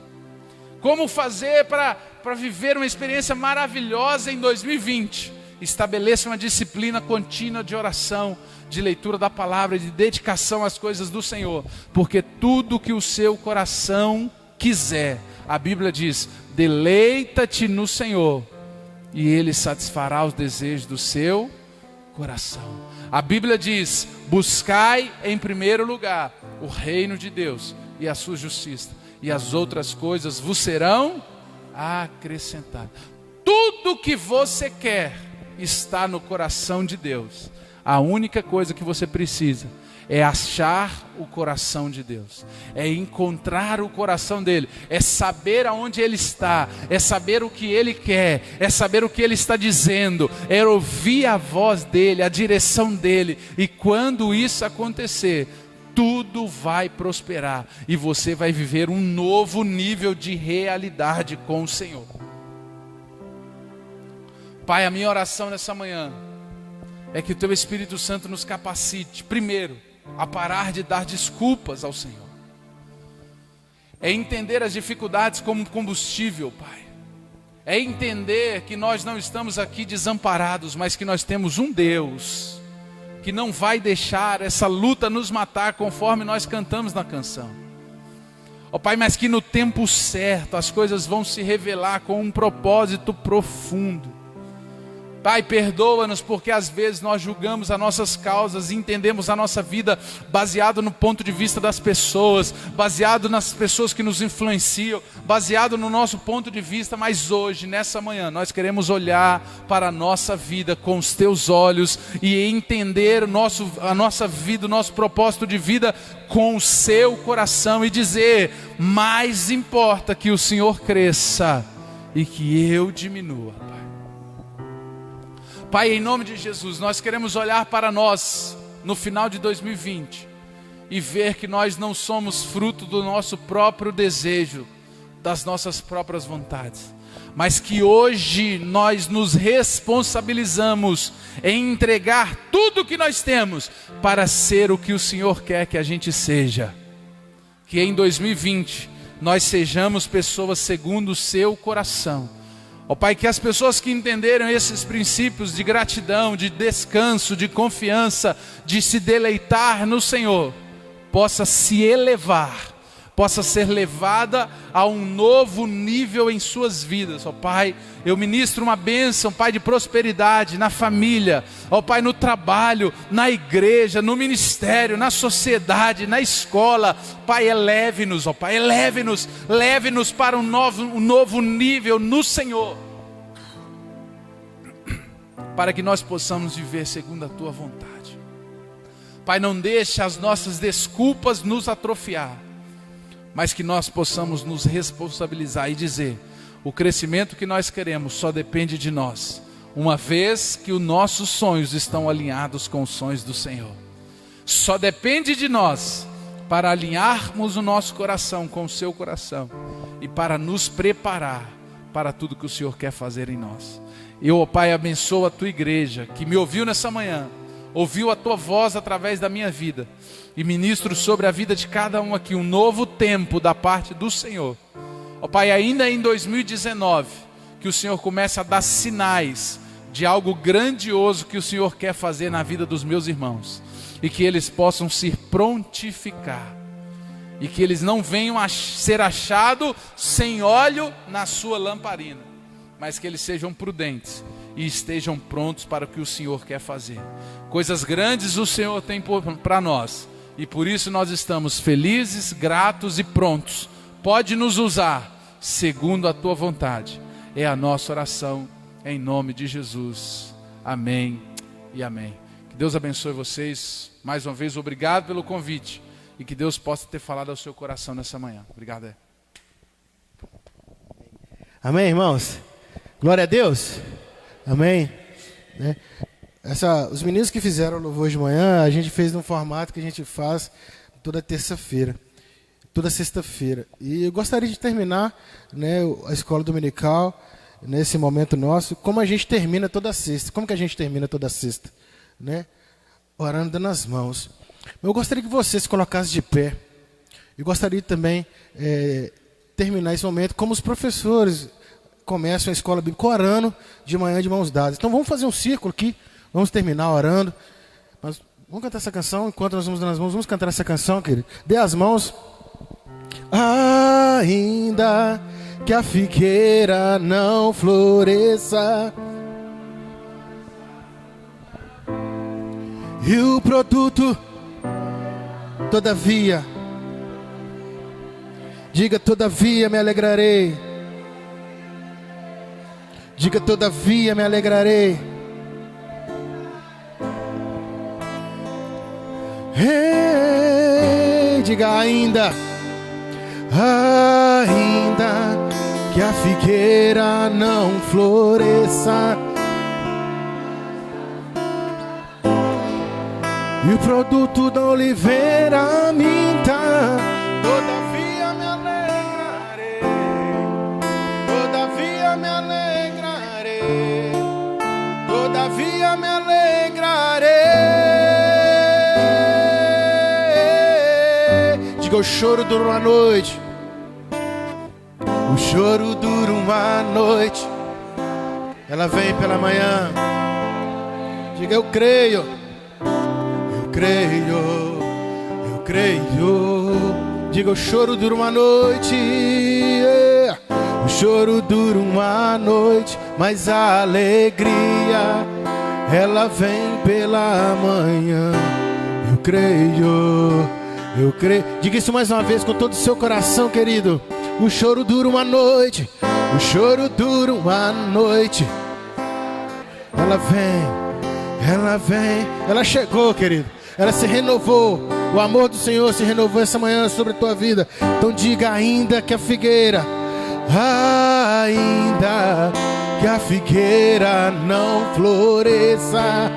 Como fazer para viver uma experiência maravilhosa em 2020? Estabeleça uma disciplina contínua de oração, de leitura da palavra, de dedicação às coisas do Senhor. Porque tudo que o seu coração quiser, a Bíblia diz, deleita-te no Senhor e Ele satisfará os desejos do seu coração. A Bíblia diz, buscai em primeiro lugar o reino de Deus e a sua justiça, e as outras coisas vos serão acrescentadas. Tudo que você quer está no coração de Deus. A única coisa que você precisa é achar o coração de Deus, é encontrar o coração dele, é saber aonde ele está, é saber o que ele quer, é saber o que ele está dizendo, é ouvir a voz dele, a direção dele. E quando isso acontecer, tudo vai prosperar e você vai viver um novo nível de realidade com o Senhor. Pai, a minha oração nessa manhã é que o Teu Espírito Santo nos capacite, primeiro, a parar de dar desculpas ao Senhor. É entender as dificuldades como combustível, Pai. É entender que nós não estamos aqui desamparados, mas que nós temos um Deus que não vai deixar essa luta nos matar, conforme nós cantamos na canção. Ó Pai, mas que no tempo certo as coisas vão se revelar com um propósito profundo. Pai, perdoa-nos porque às vezes nós julgamos as nossas causas e entendemos a nossa vida baseado no ponto de vista das pessoas, baseado nas pessoas que nos influenciam, baseado no nosso ponto de vista. Mas hoje, nessa manhã, nós queremos olhar para a nossa vida com os Teus olhos e entender a nossa vida, o nosso propósito de vida com o Seu coração e dizer, mais importa que o Senhor cresça e que eu diminua, Pai. Pai, em nome de Jesus, nós queremos olhar para nós no final de 2020 e ver que nós não somos fruto do nosso próprio desejo, das nossas próprias vontades, mas que hoje nós nos responsabilizamos em entregar tudo que nós temos para ser o que o Senhor quer que a gente seja. Que em 2020 nós sejamos pessoas segundo o seu coração. Ó Pai, que as pessoas que entenderam esses princípios de gratidão, de descanso, de confiança, de se deleitar no Senhor, possa se elevar, possa ser levada a um novo nível em suas vidas. Ó Pai, eu ministro uma bênção, Pai, de prosperidade na família, ó Pai, no trabalho, na igreja, no ministério, na sociedade, na escola. Pai, eleve-nos, ó Pai, eleve-nos, leve-nos para um novo nível no Senhor, para que nós possamos viver segundo a Tua vontade. Pai, não deixe as nossas desculpas nos atrofiar, mas que nós possamos nos responsabilizar e dizer: o crescimento que nós queremos só depende de nós, uma vez que os nossos sonhos estão alinhados com os sonhos do Senhor. Só depende de nós para alinharmos o nosso coração com o seu coração e para nos preparar para tudo que o Senhor quer fazer em nós. Eu, ó Pai, abençoo a Tua igreja que me ouviu nessa manhã, ouviu a Tua voz através da minha vida, e ministro sobre a vida de cada um aqui um novo tempo da parte do Senhor. Ó Pai, ainda em 2019, que o Senhor comece a dar sinais de algo grandioso que o Senhor quer fazer na vida dos meus irmãos, e que eles possam se prontificar, e que eles não venham a ser achados sem óleo na sua lamparina, mas que eles sejam prudentes e estejam prontos para o que o Senhor quer fazer. Coisas grandes o Senhor tem para nós, e por isso nós estamos felizes, gratos e prontos. Pode nos usar segundo a Tua vontade. É a nossa oração em nome de Jesus. Amém e amém. Que Deus abençoe vocês. Mais uma vez, obrigado pelo convite, e que Deus possa ter falado ao seu coração nessa manhã. Obrigado. Amém, irmãos? Glória a Deus. Amém. Os meninos que fizeram o louvor de manhã, a gente fez num formato que a gente faz toda terça-feira, toda sexta-feira. E eu gostaria de terminar, a escola dominical, nesse momento nosso, como a gente termina toda sexta. Como que a gente termina toda sexta? Orando, dando as mãos. Eu gostaria que você se colocasse de pé. Eu gostaria também terminar esse momento como os professores começam a escola bíblica, orando de manhã de mãos dadas. Então vamos fazer um círculo aqui, vamos terminar orando. Mas vamos cantar essa canção, enquanto nós vamos dando as mãos, vamos cantar essa canção, querido. Dê as mãos. Ainda que a figueira não floresça e o produto, todavia, diga: todavia me alegrarei. Diga: todavia me alegrarei. Diga: ainda que a figueira não floresça e o produto da oliveira minta, todavia me alegrarei. Todavia me alegrarei. Todavia me alegrarei. Diga: o choro dura uma noite. O choro dura uma noite, ela vem pela manhã. Diga: eu creio. Eu creio. Eu creio. Diga: o choro dura uma noite. O choro dura uma noite, mas a alegria, ela vem pela manhã. Eu creio. Eu creio. Diga isso mais uma vez com todo o seu coração, querido. O choro dura uma noite. O choro dura uma noite. Ela vem. Ela vem. Ela chegou, querido. Ela se renovou. O amor do Senhor se renovou essa manhã sobre a tua vida. Então diga: ainda que a figueira, ainda que a figueira não floresça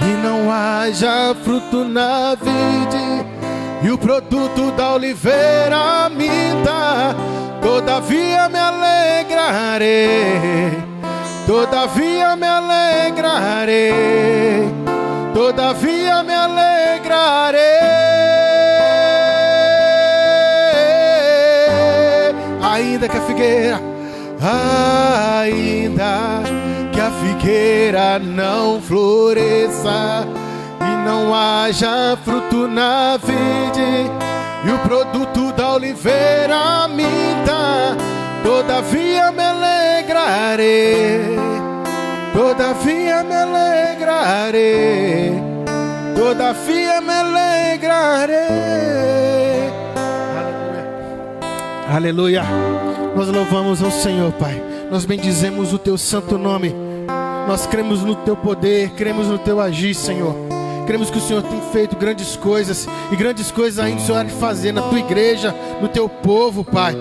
e não haja fruto na vide, e o produto da oliveira me dá. Todavia me alegrarei, todavia me alegrarei, todavia me alegrarei. Ainda que a figueira, ainda que a figueira não floresça e não haja fruto na vide, e o produto da oliveira me dá, todavia me alegrarei, todavia me alegrarei, todavia me alegrarei. Aleluia. Nós louvamos ao Senhor, Pai. Nós bendizemos o Teu santo nome. Nós cremos no Teu poder, cremos no Teu agir, Senhor. Cremos que o Senhor tem feito grandes coisas, e grandes coisas ainda o Senhor há de fazer na Tua igreja, no Teu povo, Pai.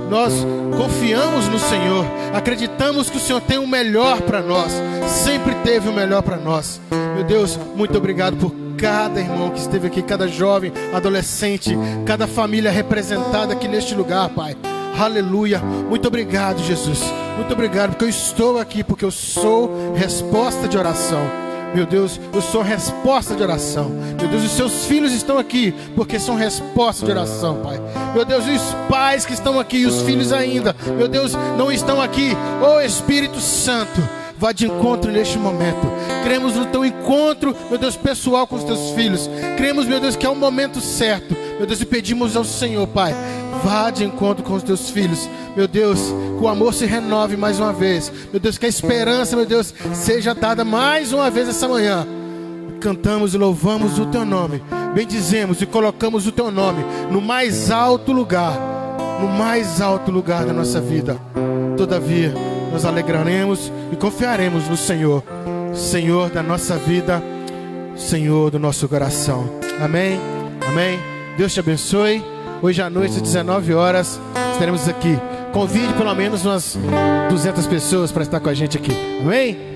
Nós confiamos no Senhor, acreditamos que o Senhor tem o melhor para nós, sempre teve o melhor para nós. Meu Deus, muito obrigado por cada irmão que esteve aqui, cada jovem, adolescente, cada família representada aqui neste lugar, Pai. Aleluia. Muito obrigado, Jesus. Muito obrigado, porque eu estou aqui, porque eu sou resposta de oração. Meu Deus, eu sou resposta de oração. Meu Deus, os seus filhos estão aqui porque são resposta de oração, Pai. Meu Deus, e os pais que estão aqui, e os filhos ainda, meu Deus, não estão aqui. Ô Espírito Santo, vá de encontro neste momento. Cremos no teu encontro, meu Deus, pessoal com os teus filhos. Cremos, meu Deus, que é o momento certo. Meu Deus, e pedimos ao Senhor, Pai, vá de encontro com os teus filhos. Meu Deus, que o amor se renove mais uma vez. Meu Deus, que a esperança, meu Deus, seja dada mais uma vez essa manhã. Cantamos e louvamos o teu nome. Bendizemos e colocamos o teu nome no mais alto lugar. No mais alto lugar da nossa vida. Todavia, nos alegraremos e confiaremos no Senhor. Senhor da nossa vida, Senhor do nosso coração. Amém, amém. Deus te abençoe. Hoje à noite, às 19 horas, estaremos aqui. Convide pelo menos umas 200 pessoas para estar com a gente aqui. Amém?